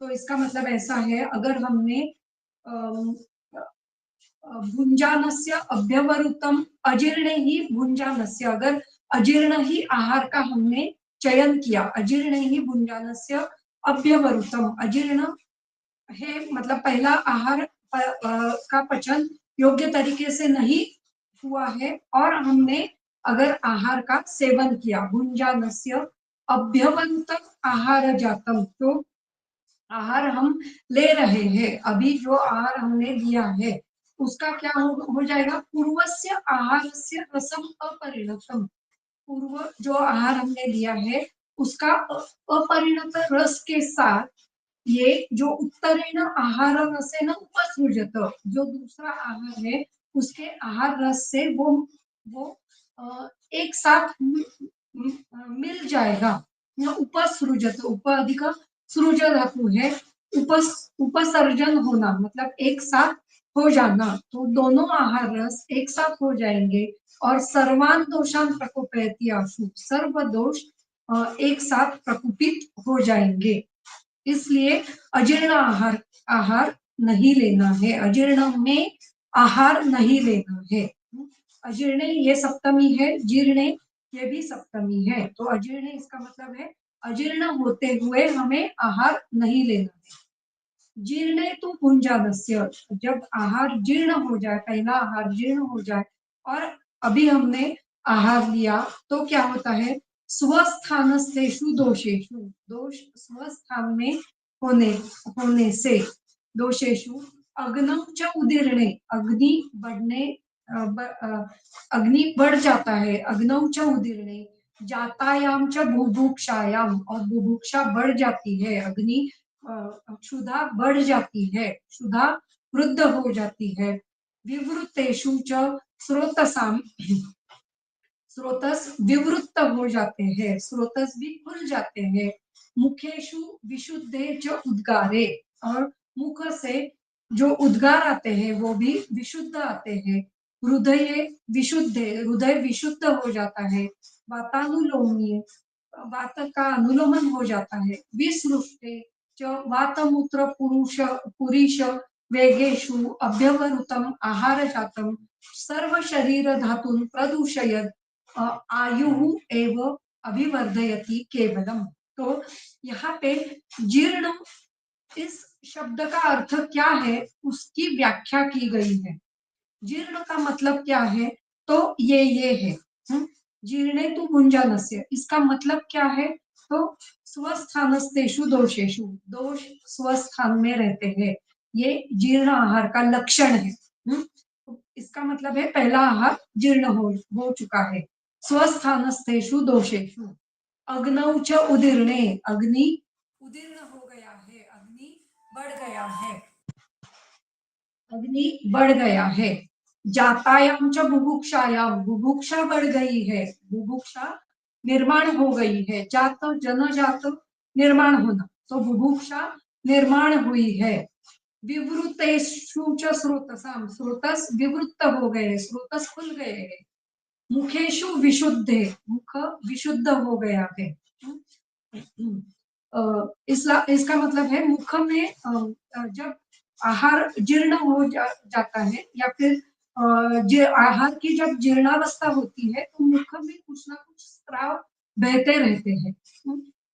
तो इसका मतलब ऐसा है, अगर हमने भुञ्जानस्य अभ्यवरुतम अजीर्ण ही भुञ्जानस्य, अगर अजीर्ण ही आहार का हमने चयन किया, अजीर्ण ही भुञ्जानस्य अभ्यवरुतम, अजीर्ण है मतलब पहला आहार का पचन योग्य तरीके से नहीं हुआ है और हमने अगर आहार का सेवन किया, भुञ्जानस्य अभ्यवरुतम आहार जातम, तो आहार हम ले रहे हैं, अभी जो आहार हमने लिया है उसका क्या हो जाएगा, पूर्वस्य आहारस्य रसम अपरिणतम, पूर्व जो आहार हमने लिया है उसका अपरिणत रस के साथ ये जो उत्तरेण आहार रसेन उपसृजत, जो दूसरा आहार है उसके आहार रस से वो एक साथ मिल जाएगा। उपसृजत, उप अधिक सृज धातु है, उपसर्जन होना मतलब एक साथ हो जाना, तो दोनों आहार रस एक साथ हो जाएंगे और सर्वान दोषान प्रकोपयति आशु, सर्व दोष एक साथ प्रकोपित हो जाएंगे। इसलिए अजीर्ण आहार आहार नहीं लेना है, अजीर्ण में आहार नहीं लेना है। अजीर्ण ये सप्तमी है, जीर्ण ये भी सप्तमी है, तो अजीर्ण इसका मतलब है अजीर्ण होते हुए हमें आहार नहीं लेना है। जीर्णे तो भुंजानस्य, जब आहार जीर्ण हो जाए, पहला आहार जीर्ण हो जाए और अभी हमने आहार लिया तो क्या होता है, स्वस्थानस्तेषु दोषेषु, दोष स्वस्थान में होने होने से, दोषेषु अग्नम च उदीर्णे, अग्नि बढ़ने अग्नि बढ़ जाता है, अग्नौ च उदीर्णे जातायाम च बुभुक्षायाम, और बुभुक्षा बढ़ जाती है, अग्नि क्षुधा बढ़ जाती है, क्षुधा वृद्ध हो जाती है। विवृतेषु च स्रोतसाम, स्रोतस विवृत्त हो जाते हैं, स्रोतस भी खुल जाते हैं। मुखेशु विशुद्धे च उद्गारे, और मुख से जो उद्गार आते हैं वो भी विशुद्ध आते हैं। हृदय विशुद्ध, हृदय विशुद्ध हो जाता है। वातानुलोमीय, वात का अनुलोमन हो जाता है। विसृष्टे च वातमूत्र पुरुष पुरीश वेगेषु अभ्यवरुतम आहार जातम सर्व शरीर धातुन प्रदूषयत आयु एव अभिवर्धयति केवलम। तो यहाँ पे जीर्ण इस शब्द का अर्थ क्या है उसकी व्याख्या की गई है। जीर्ण का मतलब क्या है, तो ये है। जीर्णे तु भुंजनस्य, इसका मतलब क्या है, तो स्वस्थानस्तेषु दोषेषु, दोष स्वस्थान में रहते हैं, ये जीर्ण आहार का लक्षण है। इसका मतलब है पहला आहार जीर्ण हो चुका है। स्वस्थानस्तेषु दोषेषु, अग्नौ च उदीर्णे, अग्नि उदीर्ण हो गया है, अग्नि बढ़ गया है, अग्नि बढ़ गया है। जातायाम च बुभुक्षायाम, बुभुक्षा बढ़ गई है, बुभुक्षा निर्माण हो गई है। जात जन जात निर्माण होना, तो बुभुक्षा निर्माण हुई है। विवृतेषु च स्रोतसाम, स्रोतस विवृत हो गए, स्रोतस खुल गए हैं। मुखेशु विशुद्धे, मुख विशुद्ध हो गया है। इसका मतलब है मुख में जब आहार जीर्ण हो जाता है, या फिर आहार की जब जीर्णावस्था होती है, तो मुख में कुछ ना कुछ स्राव बहते रहते हैं।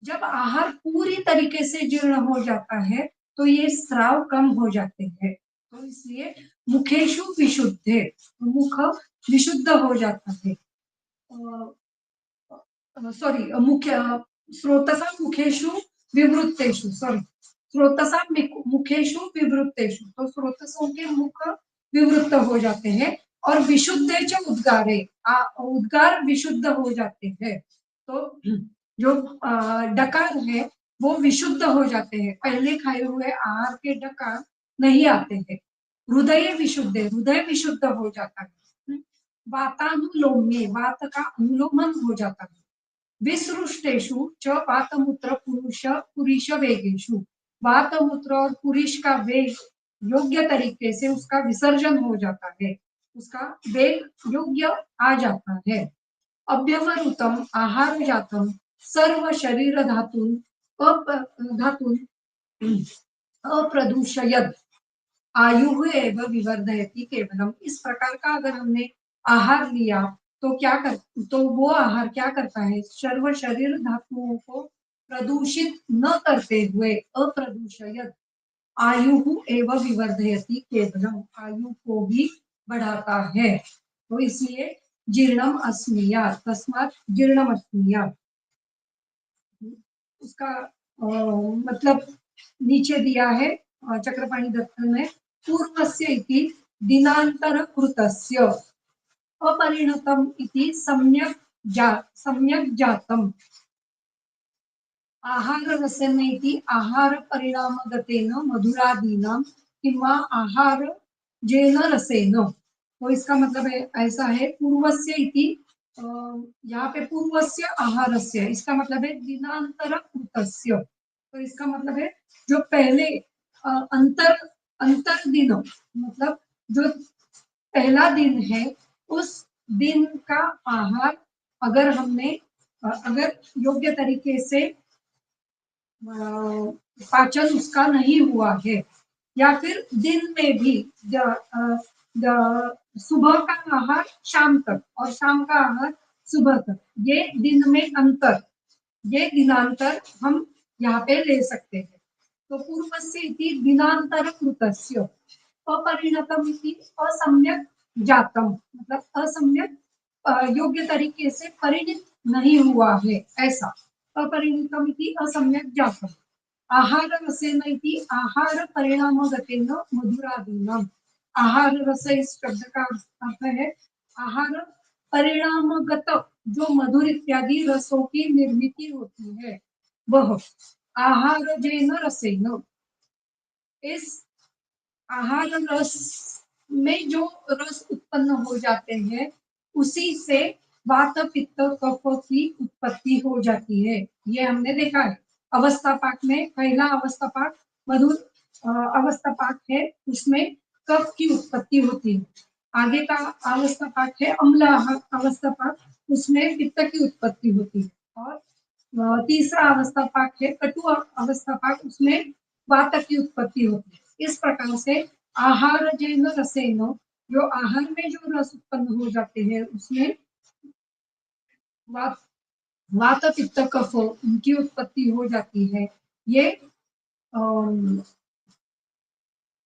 जब आहार पूरी तरीके से जीर्ण हो जाता है, तो ये स्राव कम हो जाते हैं, तो इसलिए मुखेशु विशुद्धे, मुख विशुद्ध हो जाता है। सॉरी, मुख्य स्रोतसा मुखेशु विवृत्तेषु, सॉरी, स्रोतसा मुखेशु विवृत्तेषु, तो स्रोतसों के मुख विवृत्त हो जाते हैं। और विशुद्धे च उद्गारे, उद्गार विशुद्ध हो जाते हैं। तो जो डकार है वो विशुद्ध हो जाते हैं, पहले खाए हुए आहार के डकार नहीं आते हैं। हृदय विशुद्ध, हृदय विशुद्ध हो जाता है। वातानुलोम्ये, वात का अनुलोमन हो जाता है। विसृष्टेषु च वातमूत्र पुरुष वेगेषु, वातमूत्र और पुरुष का वेग योग्य तरीके से उसका विसर्जन हो जाता है, उसका वेग योग्य आ जाता है। अभ्यवरुतम आहार जातम सर्व शरीर धातुन धातुन अप्रदूषयद आयु एवं विवर्धयति केवलम, इस प्रकार का अगर हमने आहार लिया तो क्या कर, तो वो आहार क्या करता है, सर्व शरीर धातुओं को प्रदूषित न करते हुए अप्रदूषयत आयु एवं विवर्धयति केवलम, आयु को भी बढ़ाता है। तो इसलिए जीर्णम अस्मिया, तस्मात् जीर्णम अस्मिया, उसका मतलब नीचे दिया है चक्रपाणी दत्त ने, पूर्वस्य इति दिनांतरकृतस्य अपरिणतम इति सम्यक जातम, आहार रसेन इति आहार परिणामगतेन मधुरादीनां किंवा आहार जेन रसेन, तो इसका मतलब है ऐसा है, पूर्वस्य इति यहाँ पे पूर्वस्य आहारस्य, इसका मतलब है दिनांतर कृतस्य, तो इसका मतलब है जो पहले अंतर अंतर दिन, मतलब जो पहला दिन है उस दिन का आहार अगर हमने अगर योग्य तरीके से पाचन उसका नहीं हुआ है, या फिर दिन में भी सुबह का आहार शाम तक और शाम का आहार सुबह तक, ये दिन में अंतर, ये दिनांतर हम यहाँ पे ले सकते हैं। तो पूर्वस्य इति दिनांतर कृतस्य, अपरिणतम इति असम्यक जातम, मतलब असम्यक योग्य तरीके से परिणित नहीं हुआ है ऐसा, अपरिणतम इति असम्यक जातम। आहार रसेन इति आहार परिणामगतेन मधुरादीनाम, आहार रस इस शब्द का अर्थ है आहार परिणामगत, जो मधुर इत्यादि रसों की निर्मिति होती है वह आहार जेन रसेन, इस आहार रस में जो रस उत्पन्न हो जाते हैं उसी से वात पित्त कफ की उत्पत्ति हो जाती है, ये हमने देखा है। अवस्था पाक में पहला अवस्था पाक मधुर अवस्था पाक है, उसमें कफ की उत्पत्ति होती है। आगे का अवस्था पाक है अम्ल अवस्था पाक, उसमें पित्त की उत्पत्ति होती है। और तीसरा अवस्था पाक है कटु अवस्था पाक, उसमें वात की उत्पत्ति होती है। इस प्रकार से आहार जैन रसेन, जो आहार में जो रस उत्पन्न हो जाते हैं उसमें वात वात पित्त कफ उनकी उत्पत्ति हो जाती है। ये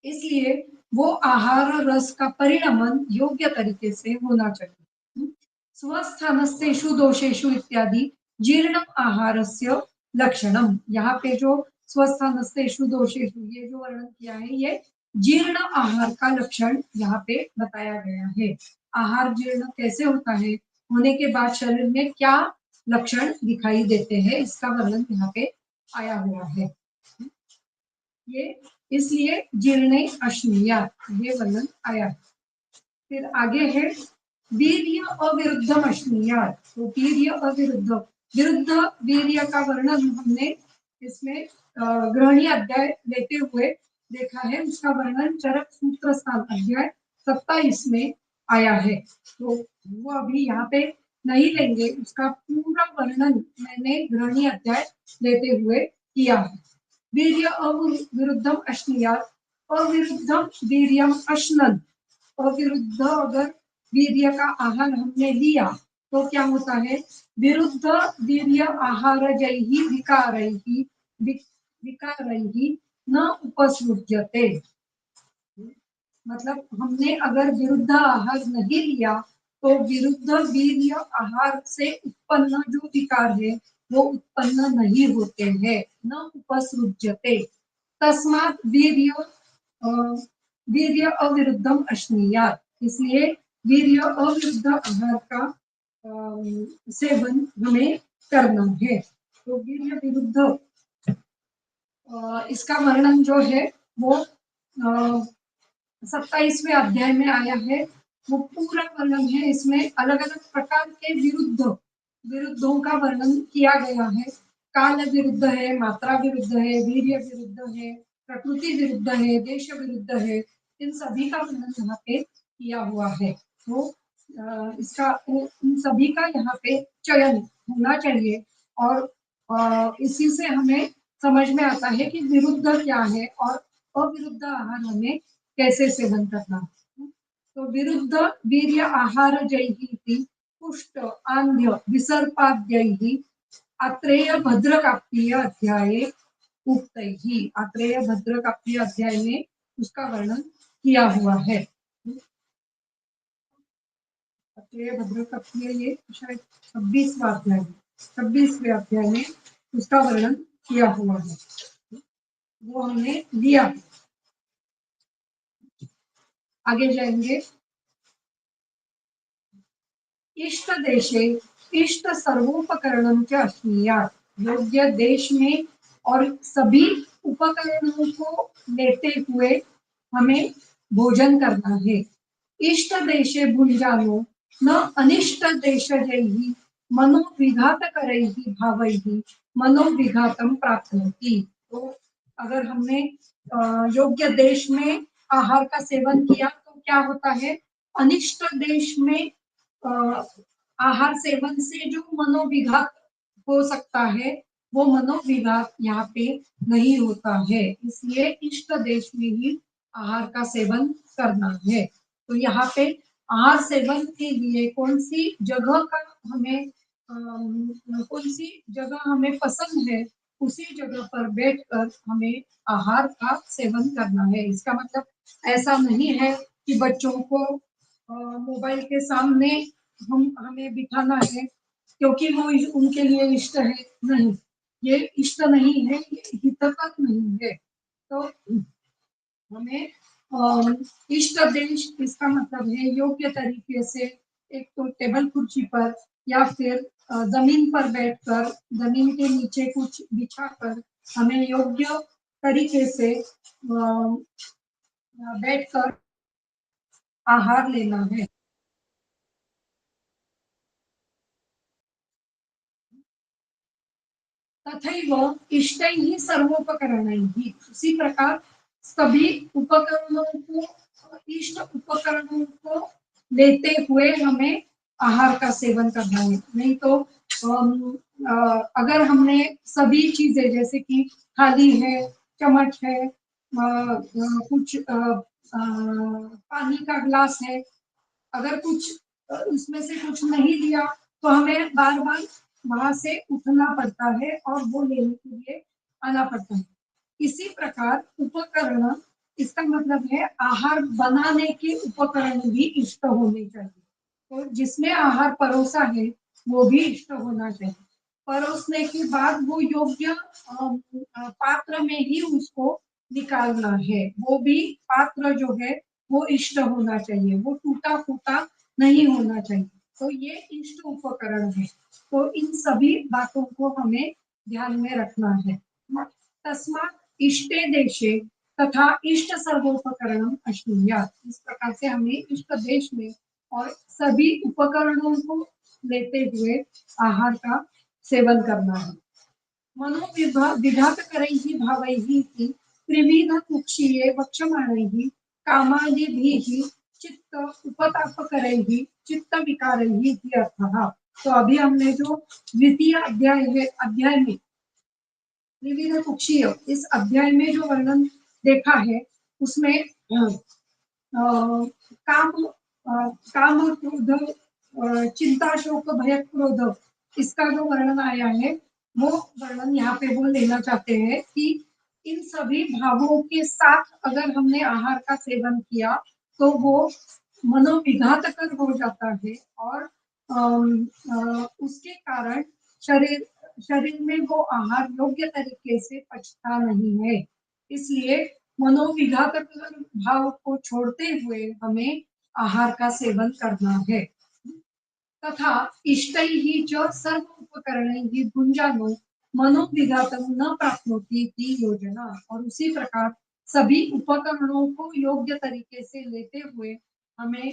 इसलिए वो आहार रस का परिणमन योग्य तरीके से होना चाहिए। स्वस्थानस्तेषु दोषेषु इत्यादि जीर्ण आहारस्य लक्षणम। यहाँ पे जो स्वस्थानस्तेषु दोषेषु ये जो वर्णन किया है ये जीर्ण आहार का लक्षण यहाँ पे बताया गया है। आहार जीर्ण कैसे होता है, होने के बाद शरीर में क्या लक्षण दिखाई देते हैं, इसका वर्णन यहाँ पे आया हुआ है। ये इसलिए जीर्णे अश्नीया ये वर्णन आया। फिर आगे है वीर्य अविरुद्धम अश्नीया। तो वीर्य अविरुद्ध, विरुद्ध वीर्य का वर्णन हमने इसमें ग्रहणी अध्याय लेते हुए देखा है। उसका वर्णन चरक सूत्र स्थान अध्याय 27 में आया है। तो वो अभी यहाँ पे नहीं लेंगे, उसका पूरा वर्णन मैंने ग्रहणी अध्याय लेते हुए किया है। वीर्य अविरुद्धम अश्नीयात्, अविरुद्धम वीर्यम अश्नन्। अविरुद्ध अगर वीर्य का आहार हमने लिया तो क्या होता है, विरुद्ध वीर्य आहार जैहि विकारैहि विकारैहि न उपसृज्यते। मतलब हमने अगर विरुद्ध आहार नहीं लिया तो विरुद्ध वीर्य आहार से उत्पन्न जो विकार है वो उत्पन्न नहीं होते हैं, न उपसृज्यते। तस्मात् वीर्य वीर्य अविरुद्धम अश्नीयात्। इसलिए वीर्य अविरुद्ध आहार का सेवन हमें करना है। तो वीर्य विरुद्ध इसका वर्णन जो है वो 27वें अध्याय में आया है। वो पूरा वर्णन है, इसमें अलग अलग प्रकार के विरुद्धों का वर्णन किया गया है। काल विरुद्ध है, मात्रा विरुद्ध है, वीर्य विरुद्ध है, प्रकृति विरुद्ध है, देश विरुद्ध है। इन सभी का वर्णन यहाँ पे किया हुआ है। तो इसका इन सभी का यहाँ पे चयन होना चाहिए और इसी से हमें समझ में आता है कि विरुद्ध क्या है और अविरुद्ध आहार हमें कैसे सेवन करना। तो विरुद्ध वीर्य आहार जैहि पुष्ट आंध्य विसर्पाद्यैहि अत्रेय भद्रकाप्तीय अध्याये उक्तैहि। अत्रेय भद्रकाप्तीय अध्याय में उसका वर्णन किया हुआ है। अत्रेय भद्रकाप्तीय ये शायद 26वां अध्याय, 26वें अध्याय में उसका वर्णन किया हुआ है, वो हमने लिया। आगे जाएंगे। इष्ट देशे इष्ट सर्वोपकरणम च अश्नीयात्। योग्य देश में और सभी उपकरणों को लेते हुए हमें भोजन करना है। इष्ट देशे भुंजानो न अनिष्ट देशजैहि मनोविघातकरैहि भावैहि मनोविघातम प्राप्नोति। तो अगर हमने योग्य देश में आहार का सेवन किया तो क्या होता है, अनिष्ट देश में आहार सेवन से जो मनोविघात हो सकता है वो मनोविघात यहाँ पे नहीं होता है। इसलिए इष्ट देश में ही आहार का सेवन करना है। तो यहाँ पे आहार सेवन के लिए कौन सी जगह का हमें कौन सी जगह हमें पसंद है उसी जगह पर बैठकर हमें आहार का सेवन करना है। इसका मतलब ऐसा नहीं है कि बच्चों को मोबाइल के सामने हमें बिठाना है क्योंकि वो उनके लिए इष्ट है। नहीं, ये इष्ट नहीं है, ये हितकर नहीं है। तो हमें इष्ट देश इसका मतलब है योग्य तरीके से, एक तो टेबल कुर्सी पर या फिर जमीन पर बैठकर, जमीन के नीचे कुछ बिछाकर हमें योग्य तरीके से बैठकर आहार लेना है। तथैव इष्टैः सर्वोपकरणैः। उसी प्रकार सभी उपकरणों को, इष्ट उपकरणों को लेते हुए हमें आहार का सेवन करना है। नहीं तो अगर हमने सभी चीजें जैसे कि थाली है, चम्मच है, कुछ पानी का ग्लास है, अगर कुछ उसमें से कुछ नहीं लिया तो हमें बार बार वहां से उठना पड़ता है और वो लेने के लिए आना पड़ता है। इसी प्रकार उपकरण, इसका मतलब है आहार बनाने के उपकरण भी इष्ट होने चाहिए। तो जिसने आहार परोसा है वो भी इष्ट होना चाहिए। परोसने के बाद वो योग्य पात्र में ही उसको निकालना है, वो भी पात्र जो है वो इष्ट होना चाहिए, वो टूटा फूटा नहीं होना चाहिए। तो ये इष्ट उपकरण है। तो इन सभी बातों को हमें ध्यान में रखना है। तस्मात् इष्टे देशे तथा इष्ट सर्वोपकरणम अश्नुयात्। इस प्रकार से हमें इष्ट देश में और सभी उपकरणों को लेते हुए आहार का सेवन करना है। विघातकरैः भावैः इति त्रिविधकुक्षीये वक्ष्यमाणैः कामादिभिः चित्त उपतापकरैः चित्तविकारैः इति अर्थः। तो अभी हमने जो द्वितीय अध्याय में त्रिविध कुक्षीय इस अध्याय में जो वर्णन देखा है उसमें काम काम क्रोध चिंता शोक भय क्रोध इसका जो वर्णन आया है वो वर्णन यहाँ पे वो लेना चाहते हैं कि इन सभी भावों के साथ अगर हमने आहार का सेवन किया तो वो मनोविघातकर हो जाता है और उसके कारण शरीर शरीर में वो आहार योग्य तरीके से पचता नहीं है। इसलिए मनोविघातक भाव को छोड़ते हुए हमें आहार का सेवन करना है। तथा इष्टैः च सर्वोपकरणैः भुञ्जानो मनोविघातं न प्राप्नोति इति योजना। और उसी प्रकार सभी उपकरणों को योग्य तरीके से लेते हुए हमें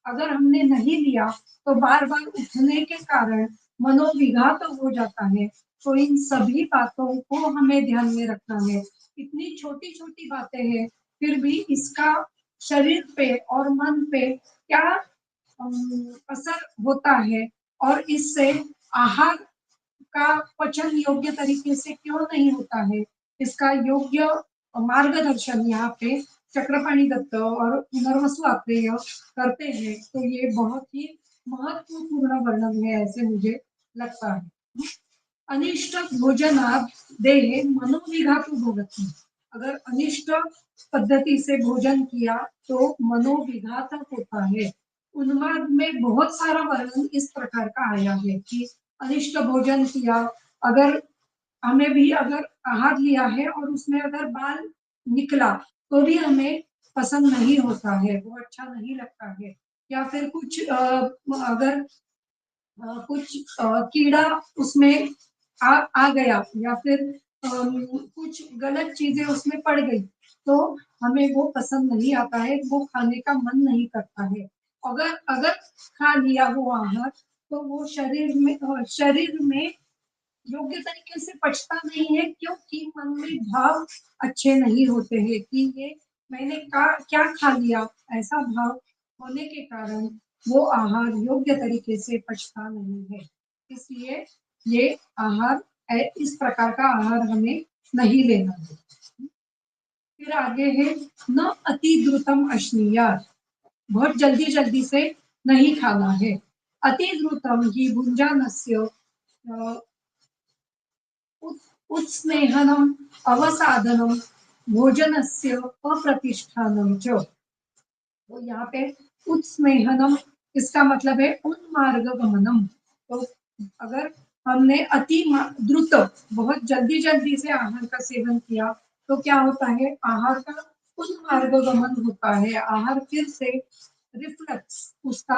अगर हमने नहीं लिया तो बार बार उठने के कारण मनोविघात हो जाता है। तो इन सभी बातों को हमें ध्यान में रखना है। इतनी छोटी छोटी बातें हैं फिर भी इसका शरीर पे और मन पे क्या असर होता है और इससे आहार का पचन योग्य तरीके से क्यों नहीं होता है, इसका योग्य मार्गदर्शन यहाँ पे चक्रपाणी दत्त और नरवसु आत्रेय करते हैं। तो ये बहुत ही महत्वपूर्ण वर्णन है ऐसे मुझे लगता है। अनिष्ट भोजनात् देहे मनोविघातु भवति। अगर अनिष्ट पद्धति से भोजन किया तो मनोविघात होता है। उन्माद में बहुत सारा वर्णन इस प्रकार का आया है कि अनिष्ट भोजन किया, अगर हमें भी अगर आहार लिया है और उसमें अगर बाल निकला तो भी हमें पसंद नहीं होता है, वो अच्छा नहीं लगता है। या फिर कुछ अगर कुछ कीड़ा उसमें आ गया या फिर कुछ गलत चीजें उसमें पड़ गई तो हमें वो पसंद नहीं आता है, वो खाने का मन नहीं करता है। अगर अगर खा लिया वो आहार तो वो शरीर में योग्य तरीके से पचता नहीं है क्योंकि मन में भाव अच्छे नहीं होते हैं कि ये मैंने क्या खा लिया, ऐसा भाव होने के कारण वो आहार योग्य तरीके से पचता नहीं है। इसलिए ये आहार इस प्रकार का आहार हमें नहीं लेना है। फिर आगे है न अति द्रुतम अश्नीयात। बहुत जल्दी जल्दी से नहीं खाना है। अति द्रुतम ही भुंजानस्य उत्स्नेहनम अवसाधनम भोजनस्य अप्रतिष्ठानम च। तो यहाँ पे उत्स्नेहनम इसका मतलब है उन्मार्ग गमनम। तो अगर हमने अति द्रुत बहुत जल्दी जल्दी से आहार का सेवन किया तो क्या होता है, आहार का उन्मार्ग गमन होता है, आहार फिर से रिफ्लक्स उसका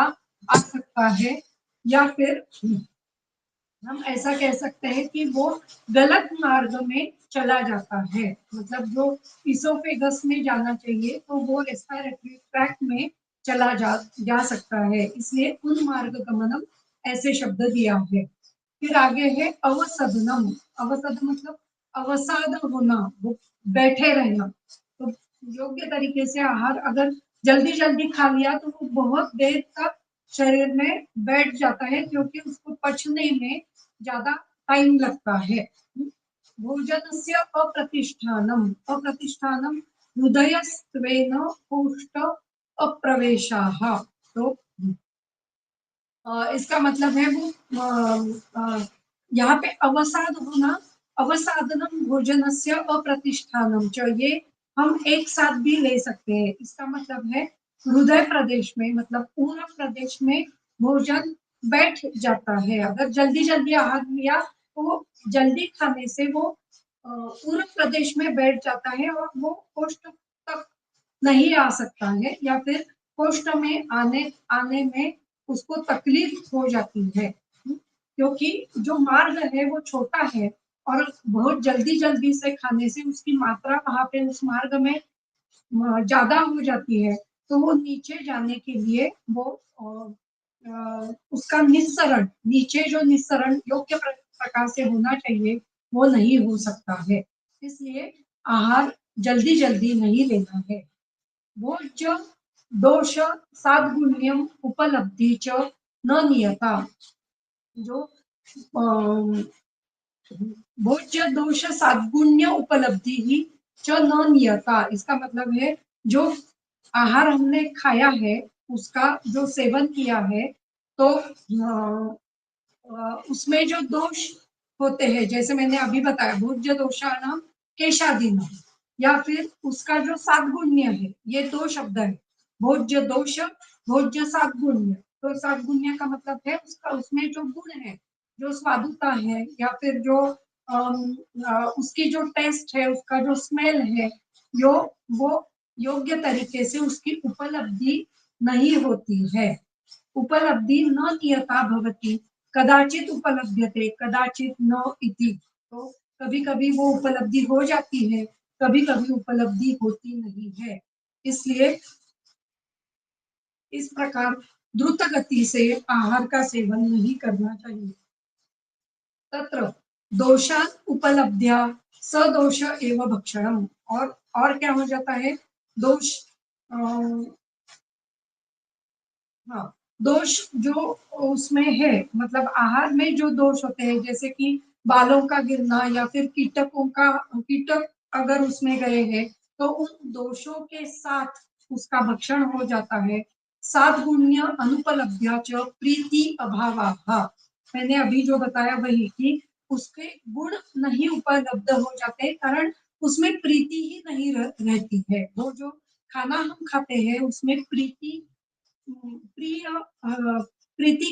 आ सकता है। या फिर हम ऐसा कह सकते हैं कि वो गलत मार्ग में चला जाता है, मतलब जो इसोफेगस में जाना चाहिए तो वो रेस्पिरेटरी ट्रैक्ट में जा सकता है। इसलिए उन मार्ग गमनम ऐसे शब्द दिया है। फिर आगे है अवसदनम। अवसद मतलब अवसाद होना, वो बैठे रहना। तो योग्य तरीके से आहार अगर जल्दी जल्दी खा लिया तो वो बहुत देर तक शरीर में बैठ जाता है क्योंकि उसको पचने में ज्यादा टाइम लगता है। भोजनस्य अप्रतिष्ठानम। अप्रतिष्ठानम हृदयस्त्वेन कोष्ठ अप्रवेशाः। तो इसका मतलब है वो यहाँ पे अवसाद होना, अवसादनम भोजनस्य अप्रतिष्ठानम च, ये हम एक साथ भी ले सकते हैं। इसका मतलब है हृदय प्रदेश में, मतलब पूर्ण प्रदेश में भोजन बैठ जाता है। अगर जल्दी जल्दी आहार लिया तो जल्दी खाने से वो पूर्ण प्रदेश में बैठ जाता है और वो कोष्ठ तक नहीं आ सकता है, या फिर कोष्ठ में आने आने में उसको तकलीफ हो जाती है। क्योंकि जो मार्ग है वो छोटा है और बहुत जल्दी जल्दी से खाने से उसकी मात्रा वहां पे उस मार्ग में ज्यादा हो जाती है, तो वो नीचे जाने के लिए वो उसका निस्सरण, नीचे जो निस्सरण योग्य प्रकार से होना चाहिए वो नहीं हो सकता है। इसलिए आहार जल्दी जल्दी नहीं लेना है। भोज्य दोष साद्गुण्यम उपलब्धि च न नियता, जो भोज्य दोष साद्गुण्य उपलब्धि ही च न नियता, इसका मतलब है जो आहार हमने खाया है उसका जो सेवन किया है, तो उसमें जो दोष होते हैं, जैसे मैंने अभी बताया भोज्य दोषाणाम केशादीन, या फिर उसका जो साद्गुण्य है, ये दो शब्द है, भोज्य दोष, भोज्य साद्गुण्य। तो साद्गुण्य का मतलब है उसका, उसमें जो गुण है, जो स्वादुता है, या फिर जो उसकी जो टेस्ट है, उसका जो स्मेल है, यो वो योग्य तरीके से उसकी उपलब्धि नहीं होती है। उपलब्धि न नियता भवति, कदाचित उपलब्ध्यते कदाचित न इति। तो कभी कभी वो उपलब्धि हो जाती है, कभी कभी उपलब्धि होती नहीं है। इसलिए इस प्रकार द्रुत गति से आहार का सेवन नहीं करना चाहिए। तत्र दोषान उपलब्ध्या सदोष एव भक्षणम, और क्या हो जाता है, दोष हाँ, दोष जो उसमें है, मतलब आहार में जो दोष होते हैं, जैसे कि बालों का गिरना या फिर कीटक अगर उसमें गए हैं, तो उन दोषों के साथ उसका भक्षण हो जाता है। सात गुण्य अनुपलब्ध्या च प्रीति अभावाः, मैंने अभी जो बताया वही कि उसके गुण नहीं उपलब्ध हो जाते, कारण उसमें प्रीति ही नहीं रहती है। वो जो खाना हम खाते हैं उसमें प्रीति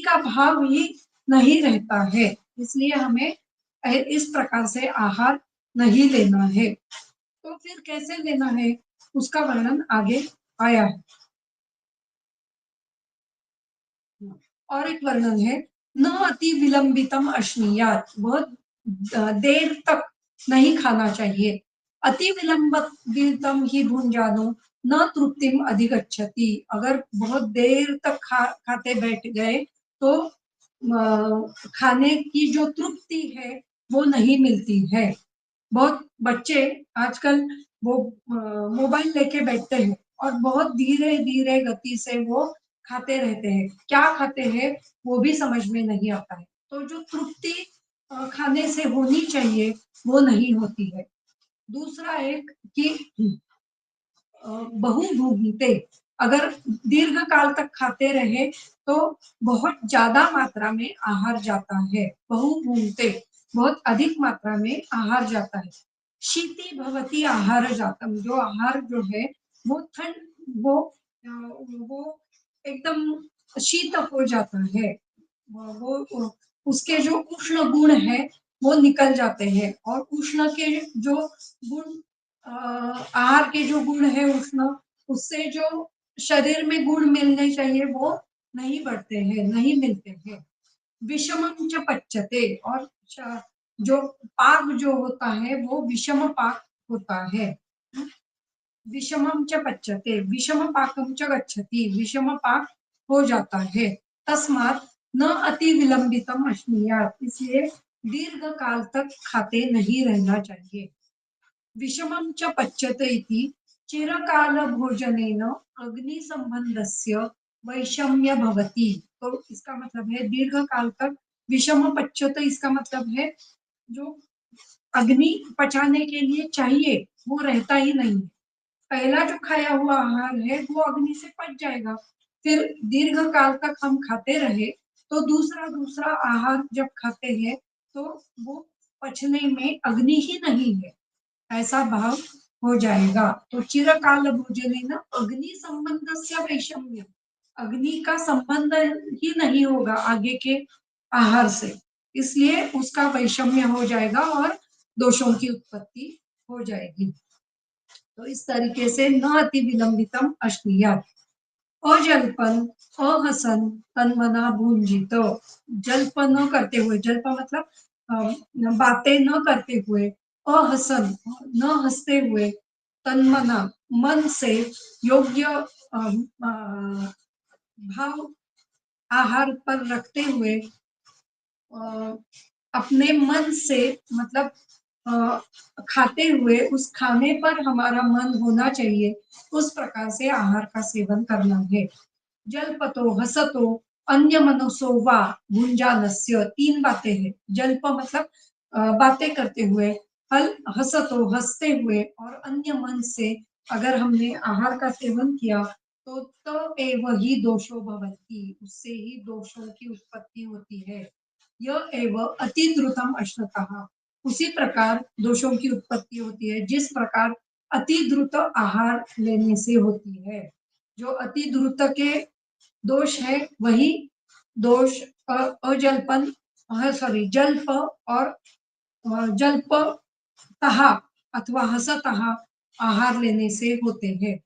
का भाव ही नहीं रहता है। इसलिए हमें इस प्रकार से आहार नहीं लेना है। तो फिर कैसे लेना है उसका वर्णन आगे आया है। और एक वर्णन है, न अति विलंबितम अश्नीयात, बहुत देर तक नहीं खाना चाहिए। अति विलंबितम ही भुंजानो न तृप्तिम अधिगच्छति, अगर बहुत देर तक खाते बैठ गए तो खाने की जो तृप्ति है वो नहीं मिलती है। बहुत बच्चे आजकल वो मोबाइल लेके बैठते हैं और बहुत धीरे धीरे गति से वो खाते रहते हैं, क्या खाते हैं वो भी समझ में नहीं आता है। तो जो तृप्ति खाने से होनी चाहिए वो नहीं होती है। दूसरा एक कि बहुभुगीते, अगर दीर्घ काल तक खाते रहे तो बहुत ज्यादा मात्रा में आहार जाता है। बहुभुगीते, बहुत अधिक मात्रा में आहार जाता है। शीति भवती आहार जातम, जो आहार जो है वो ठंड, वो एकदम शीत हो जाता है। वो उसके जो उष्ण गुण है वो निकल जाते हैं, और उष्ण के जो गुण, आहार के जो गुण है उष्ण, उससे जो शरीर में गुण मिलने चाहिए वो नहीं बढ़ते हैं, नहीं मिलते हैं। विषमम च पच्यते, और जो पाक जो होता है वो विषम पाक होता है। विषमम च पच्यते विषम पाकम च गच्छति, विषम पाक हो जाता है। तस्मात् न अति विलंबितम अश्नीयात, इसलिए दीर्घ काल तक खाते नहीं रहना चाहिए। विषमं च पच्यते इति चिरकाल भोजनेन अग्नि संबंधस्य वैषम्य भवति। तो इसका मतलब है दीर्घ काल तक विषम पच्यते, इसका मतलब है जो अग्नि पचाने के लिए चाहिए वो रहता ही नहीं। पहला जो खाया हुआ आहार है वो अग्नि से पच जाएगा, फिर दीर्घ काल तक हम खाते रहे तो दूसरा दूसरा आहार जब खाते हैं तो वो पचने में अग्नि ही नहीं है, ऐसा भाव हो जाएगा। तो चिरकाल भोजनेन अग्नि संबंधस्य वैषम्य, अग्नि का संबंध ही नहीं होगा आगे के आहार से, इसलिए उसका वैषम्य हो जाएगा और दोषों की उत्पत्ति हो जाएगी। तो इस तरीके से न अति विलंबितम अश्नीयात, अजल्पन, अहसन, तन्मना भुंजित, जल्प न करते हुए, जल्प मतलब बातें न करते हुए, अहसन न हंसते हुए, तन्मना मन से योग्य भाव आहार पर रखते हुए, अपने मन से मतलब खाते हुए उस खाने पर हमारा मन होना चाहिए, उस प्रकार से आहार का सेवन करना है। जल्पतो हसतो अन्य मनसो वा भुंजानस्य, तीन बातें हैं। जल्प मतलब बातें करते हुए, हसतो हंसते हुए, और अन्य मन से अगर हमने आहार का सेवन किया तो एव ही दोषो भवन्ति, उससे ही दोषों की उत्पत्ति होती है। यह एव अति द्रुतम अश्नतः, उसी प्रकार दोषों की उत्पत्ति होती है जिस प्रकार अति द्रुत आहार लेने से होती है। जो अति द्रुत के दोष है वही दोष अजल्पन, सॉरी, जल्प और जल्पतः अथवा हसतः आहार लेने से होते हैं।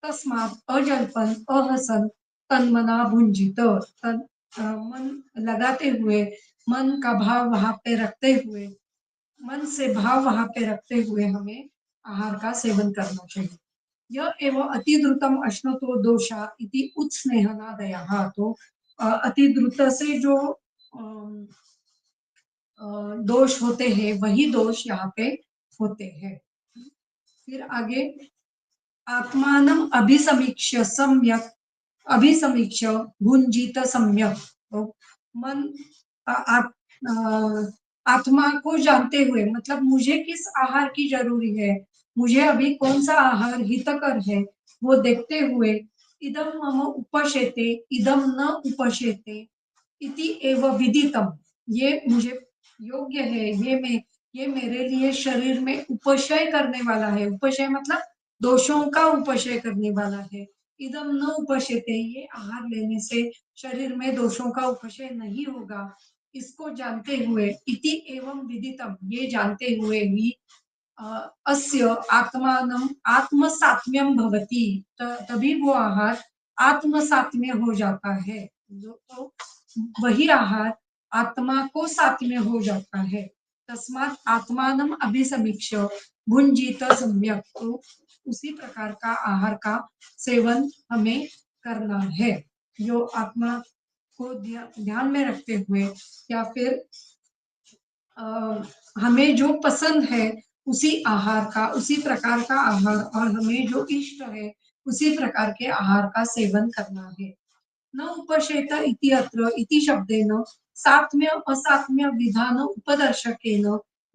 तस्मात् अजल्पन अहसन तन्मना भुंजित, मन लगाते हुए, मन का भाव वहां पे रखते हुए, मन से भाव वहां पे रखते हुए हमें आहार का सेवन करना चाहिए। यह एवं अतिद्रुतम अश्नतो दोषा इति उत्स्नेहनादयः, तो अतिद्रुत से जो दोष होते हैं वही दोष यहाँ पे होते हैं। फिर आगे, आत्मानम अभिसमीक्ष्य सम्यक, अभिसमीक्ष्य भुंजित सम्यक, तो मन आत्मा को जानते हुए, मतलब मुझे किस आहार की जरूरी है, मुझे अभी कौन सा आहार हितकर है, वो देखते हुए, इदम मम उपशेते इदम न उपशेते इति एव विदितम, ये मुझे योग्य है, ये मेरे लिए शरीर में उपशय करने वाला है, उपशय मतलब दोषों का उपशय करने वाला है। इदम न उपशेते, ये आहार लेने से शरीर में दोषों का उपशय नहीं होगा, इसको जानते हुए, इति एवं विदितम, ये जानते हुए भी अस्य आत्मानम आत्मसात्म्यम भवति, तभी वो आहार आत्मसात्म्य हो जाता है, तो वही आहार आत्मा को सात्म्य हो जाता है। तस्मात् आत्मानम अभिसमीक्ष्य भुंजित सम्यक, तो उसी प्रकार का आहार का सेवन हमें करना है, जो आत्मा को ध्यान में रखते हुए, या फिर हमें जो पसंद है उसी आहार का, उसी प्रकार का आहार, और हमें जो इष्ट है उसी प्रकार के आहार का सेवन करना है। न उपशेत इति अत्र इति शब्देन सात्म्य असात्म्य विधान उपदर्शकेन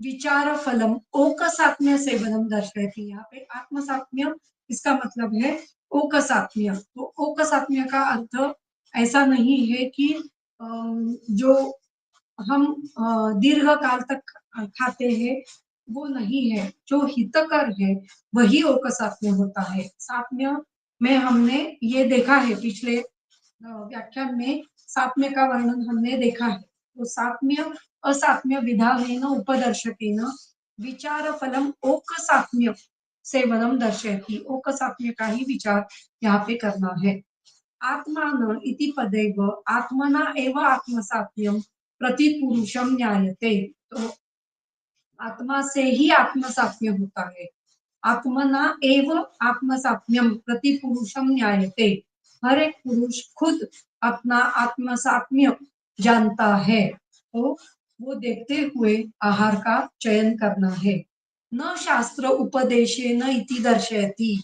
विचार फलम ओकसात्म्य सेवनम दर्शयति, यहाँ पे आत्मसात्म्य इसका मतलब है ओकसात्म्य, तो ओकसात्म्य का अर्थ ऐसा नहीं है कि जो हम दीर्घ काल तक खाते हैं वो नहीं है, जो हितकर है वही ओकसात्म्य होता है। सात्म्य में हमने ये देखा है, पिछले व्याख्यान में सात्म्य का वर्णन हमने देखा है। तो सात्म्य असात्म्य विधानेन उपदर्शकेन विचार फलम ओकसात्म्य सेवनम दर्शयति, ओकसात्म्य का ही विचार यहाँ पे करना है। आत्मान इति पदैव आत्मना एव आत्मसात्म्यम प्रतिपुरुषम ज्ञायते, तो आत्मा से ही आत्मसात्म्य होता है। आत्मना एव आत्मसात्म्यम प्रतिपुरुषम ज्ञायते, हर एक पुरुष खुद अपना आत्मसात्म्य जानता है, तो वो देखते हुए आहार का चयन करना है। न शास्त्र उपदेशे न इति दर्शयति,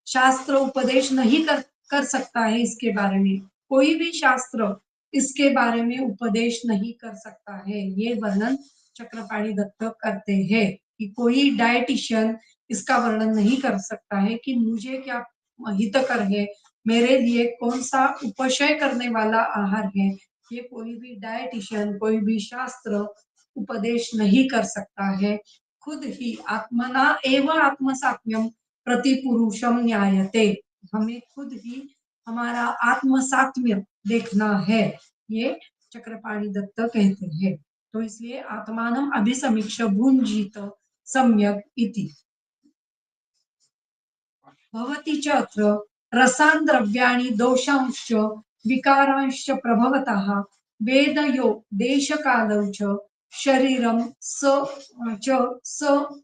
शास्त्र उपदेश नहीं कर सकता है इसके बारे में, कोई भी शास्त्र इसके बारे में उपदेश नहीं कर सकता है, ये वर्णन चक्रपाणी दत्त करते हैं कि कोई डायटिशियन इसका वर्णन नहीं कर सकता है कि मुझे क्या हितकर है, मेरे लिए कौन सा उपशय करने वाला आहार है, ये कोई भी डायटिशियन, कोई भी शास्त्र उपदेश नहीं कर सकता है। खुद ही आत्मना एव आत्मसात्म्यम प्रतिपुरुषम न्यायते, हमें खुद ही हमारा आत्मसात्म्य देखना है, ये चक्रपाणि दत्त कहते हैं। तो इसलिए आत्मानम अभिसमीक्ष्य भुञ्जीत सम्यक इति। भवति च अत्र रसान् द्रव्याणि दोषांश्च विकारांश्च प्रभवतः वेदयो देशकालौ च शरीरम स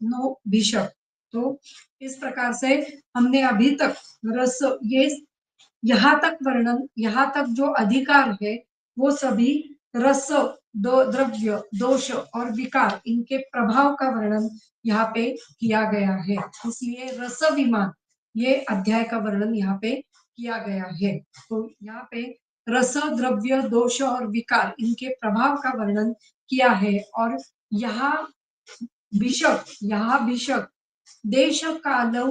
नो भिषक्। तो इस प्रकार से हमने अभी तक रस, ये यहाँ तक वर्णन, यहाँ तक जो अधिकार है वो सभी रस, द्रव्य, दोष और विकार, इनके प्रभाव का वर्णन यहाँ पे किया गया है। इसलिए रस विमान, ये अध्याय का वर्णन यहाँ पे किया गया है। तो यहाँ पे रस, द्रव्य, दोष और विकार, इनके प्रभाव का वर्णन किया है। और यहाँ भिषक देश कालौ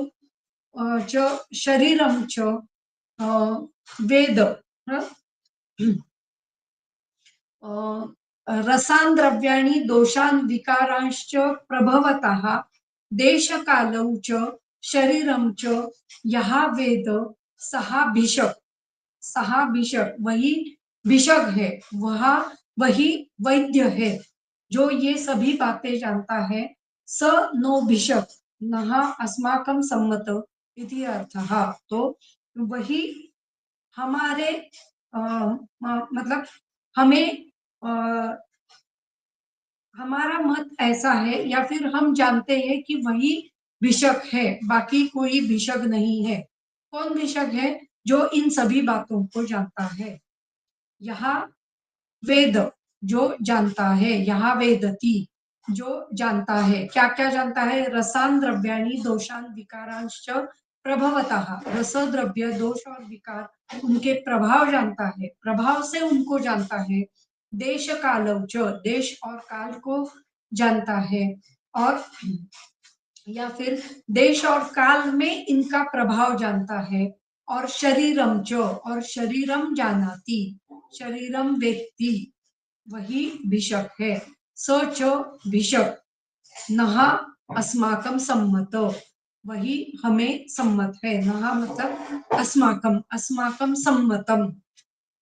च शरीरम च वेद, रसान् द्रव्याणि दोषान् विकारांश्च प्रभवतः देशकालौ च शरीरम च यः वेद सः भिषक वही भिषक है, वही वैद्य है, जो ये सभी बातें जानता है। स नो भिषक नः अस्माकं सम्मत इति अर्थः। तो वही हमारे मतलब हमें हमारा मत ऐसा है, या फिर हम जानते हैं कि वही भिषक है, बाकी कोई भिषक नहीं है। कौन भिषक है? जो इन सभी बातों को जानता है। यहाँ वेद जो जानता है, यहाँ वेदती जो जानता है, क्या क्या जानता है? रसान् द्रव्याणि दोषान् विकारांश्च प्रभवतः, रस, द्रव्य, दोष और विकार, उनके प्रभाव जानता है, प्रभाव से उनको जानता है। देश कालौ च, देश और काल को जानता है, और या फिर देश और काल में इनका प्रभाव जानता है। और शरीरम च, और शरीरम जानाति, शरीरम वेत्ति, वही भिषक है। स च भिषक नः अस्माकं सम्मत, वही हमें सम्मत है। नः मतलब अस्माकं, अस्माकं सम्मतम,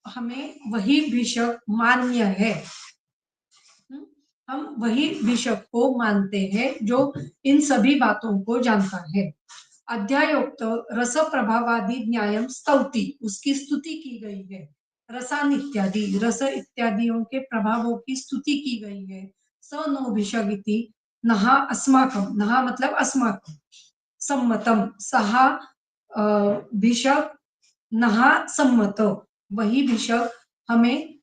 हमें वही भिषक मान्य है। हम वही भिषक को मानते हैं जो इन सभी बातों को जानता है। अध्यायोक्त रस प्रभावादि न्यायम स्तौति, उसकी स्तुति की गई है। रसान इत्यादि, रस इत्यादियों के प्रभावों की स्तुति की गई है। स नो भिषगिति नहा अस्माकम, नहा मतलब अस्माकम, सम्मतम सहा भिषक नहा सम्मत, वही भिषक हमें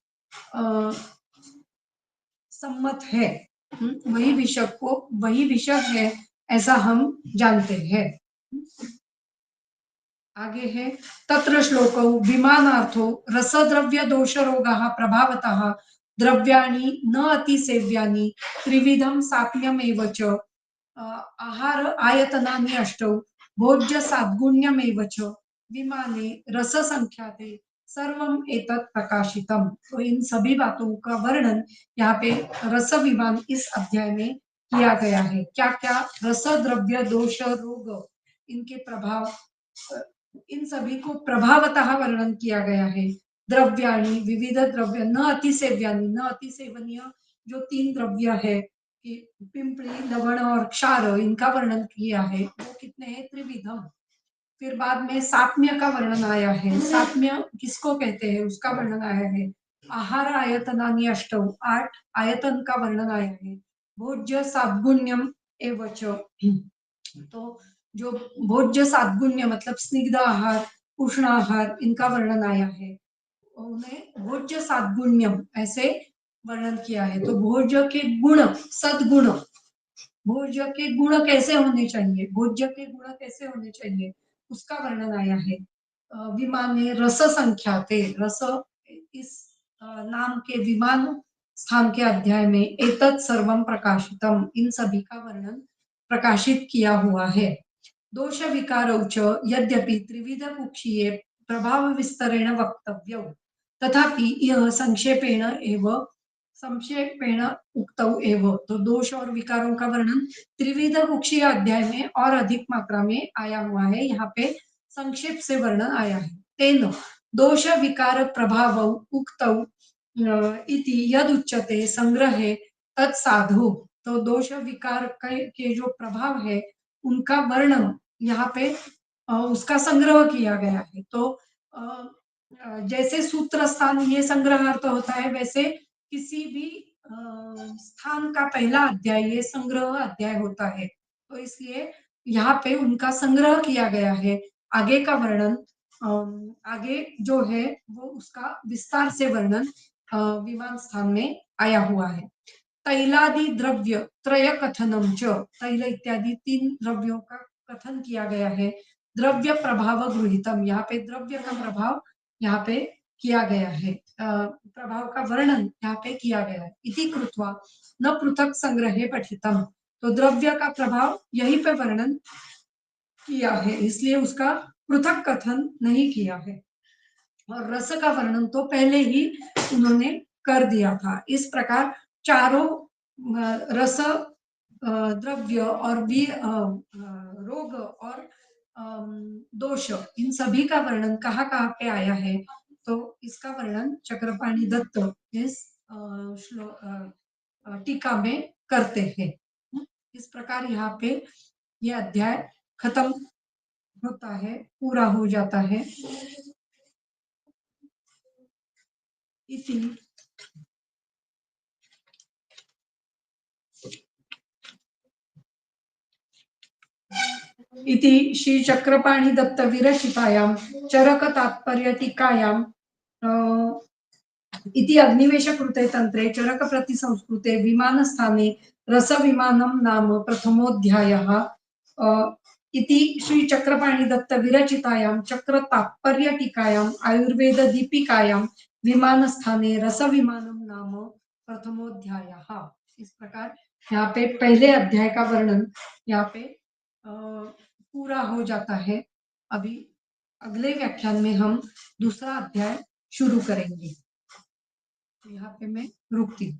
सम्मत है। वही भिषक को, वही भिषक है ऐसा हम जानते हैं। आगे है तत्र श्लोकौ विमानार्थो रसद्रव्य दोष रोगाः प्रभावतः द्रव्याणि न अतिसेव्यानि त्रिविधं साप्यमेव च आहार आयतनानि अष्टौ भोज्य साद्गुण्यमेव च विमाने रस संख्याते सर्वम एतत् प्रकाशितम। तो इन सभी बातों का वर्णन यहाँ पे रस विमान इस अध्याय में किया गया है। क्या क्या रस, द्रव्य, दोष, रोग, इनके प्रभाव, इन सभी को प्रभावतः वर्णन किया गया है। द्रव्याणि विविध द्रव्य, न अतिसेव्यानि, न अतिसेवनीय जो तीन द्रव्य है कि पिंपली, लवण और क्षार, इनका वर्णन किया है। वो कितने हैं? त्रिविधम। फिर बाद में साप्य का वर्णन आया है। साप्य किसको कहते हैं उसका वर्णन आया है। आहार आयतनानि अष्टौ, 8 आयतन का वर्णन आया है। भोज्य साद्गुण्यम एवच, तो जो भोज्य साद्गुण्य मतलब स्निग्ध आहार, उष्ण आहार, इनका वर्णन आया है। उन्हें भोज्य साद्गुण्यम ऐसे वर्णन किया है। तो भोज्य के गुण, सद्गुण, भोज्य के गुण कैसे होने चाहिए, भोज्य के गुण कैसे होने चाहिए, उसका वर्णन आया है। विमाने रस संख्याते, रस इस नाम के विमान स्थान के अध्याय में एतत् सर्वम प्रकाशितम, इन सभी का वर्णन प्रकाशित किया हुआ है। दोष विकारौ च यद्यपि त्रिविध कुक्षीये प्रभाव विस्तरेण वक्तव्यौ तथापि यह संक्षेपेण एव संक्षेपेण उक्तौ एव। तो दोष और विकारों का वर्णन त्रिविध कुक्षीय अध्याय में और अधिक मात्रा में आया हुआ है, यहाँ पे संक्षेप से वर्णन आया है। तेन दोष विकार प्रभावौ उक्तौ इति यद उच्यते संग्रहे तत्साधु। तो दोष विकार के जो प्रभाव है उनका वर्णन यहाँ पे उसका संग्रह किया गया है। तो जैसे सूत्र स्थान ये संग्रह अर्थ होता है, वैसे किसी भी स्थान का पहला अध्याय ये संग्रह अध्याय होता है। तो इसलिए यहाँ पे उनका संग्रह किया गया है। आगे का वर्णन आगे जो है वो उसका विस्तार से वर्णन विमान स्थान में आया हुआ है। तैलादि द्रव्य त्रय कथनम च, तैल इत्यादि 3 द्रव्यों का कथन किया गया है। द्रव्य प्रभाव गृहीतम, यहाँ पे द्रव्य का प्रभाव यहाँ पे किया गया है, प्रभाव का वर्णन यहाँ पे किया गया है। इति कृत्वा न पृथक संग्रहे पठितम, तो द्रव्य का प्रभाव यहीं पे वर्णन किया है, इसलिए उसका पृथक कथन नहीं किया है। और रस का वर्णन तो पहले ही उन्होंने कर दिया था। इस प्रकार चारों रस, द्रव्य और रोग और दोष, इन सभी का वर्णन कहाँ कहाँ पे आया है, तो इसका वर्णन चक्रपाणि दत्त इस टीका में करते हैं। इस प्रकार यहाँ पे ये अध्याय खत्म होता है, पूरा हो जाता है। इति इति श्री चक्रपाणि दत्त विरचितायां चरक तात्पर्य टीकायां इति अग्निवेश कृते तंत्रे चरक प्रति संस्कृते विमान स्थाने रस विमानम नाम प्रथमोऽध्यायः। इति श्री चक्रपाणि दत्त विरचितायां चक्र तात्पर्य टीकायां आयुर्वेद दीपिकायां विमान स्थाने रस विमानम नाम प्रथमोऽध्यायः। इस प्रकार यहाँ पे पहले अध्याय का वर्णन यहाँ पे पूरा हो जाता है। अभी अगले व्याख्यान में हम दूसरा अध्याय शुरू करेंगे। यहाँ पे मैं रुकती हूँ।